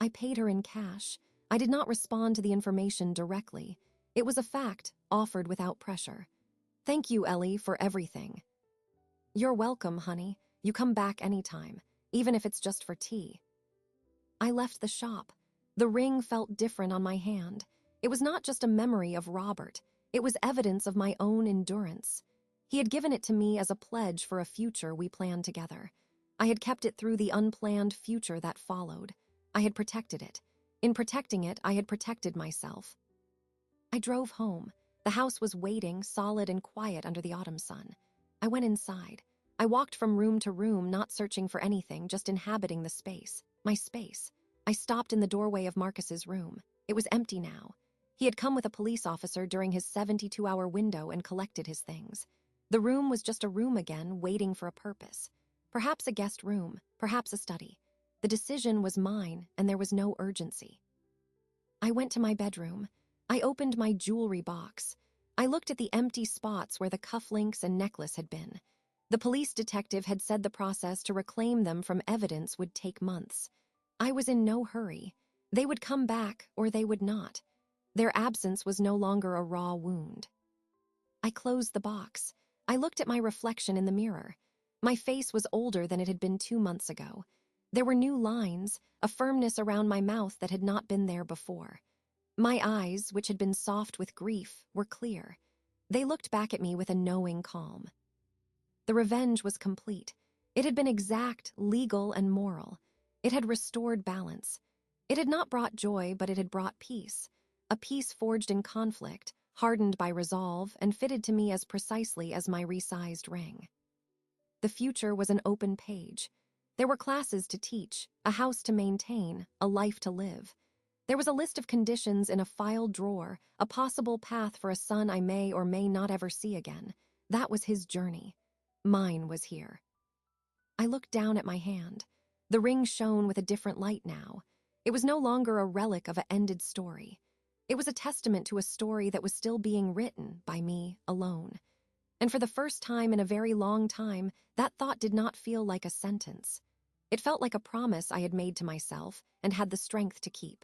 I paid her in cash. I did not respond to the information directly. It was a fact, offered without pressure. "Thank you, Ellie, for everything." "You're welcome, honey. You come back anytime, even if it's just for tea." I left the shop. The ring felt different on my hand. It was not just a memory of Robert. It was evidence of my own endurance. He had given it to me as a pledge for a future we planned together. I had kept it through the unplanned future that followed. I had protected it. In protecting it, I had protected myself. I drove home. The house was waiting, solid and quiet under the autumn sun. I went inside. I walked from room to room, not searching for anything, just inhabiting the space. My space. I stopped in the doorway of Marcus's room. It was empty now. He had come with a police officer during his 72-hour window and collected his things. The room was just a room again, waiting for a purpose. Perhaps a guest room, perhaps a study. The decision was mine, and there was no urgency. I went to my bedroom. I opened my jewelry box. I looked at the empty spots where the cufflinks and necklace had been. The police detective had said the process to reclaim them from evidence would take months. I was in no hurry. They would come back, or they would not. Their absence was no longer a raw wound. I closed the box. I looked at my reflection in the mirror. My face was older than it had been 2 months ago. There were new lines, a firmness around my mouth that had not been there before. My eyes, which had been soft with grief, were clear. They looked back at me with a knowing calm. The revenge was complete. It had been exact, legal, and moral. It had restored balance. It had not brought joy, but it had brought peace. A peace forged in conflict, hardened by resolve, and fitted to me as precisely as my resized ring. The future was an open page. There were classes to teach, a house to maintain, a life to live. There was a list of conditions in a filed drawer, a possible path for a son I may or may not ever see again. That was his journey. Mine was here. I looked down at my hand. The ring shone with a different light now. It was no longer a relic of an ended story. It was a testament to a story that was still being written by me alone. And for the first time in a very long time, that thought did not feel like a sentence. It felt like a promise I had made to myself and had the strength to keep.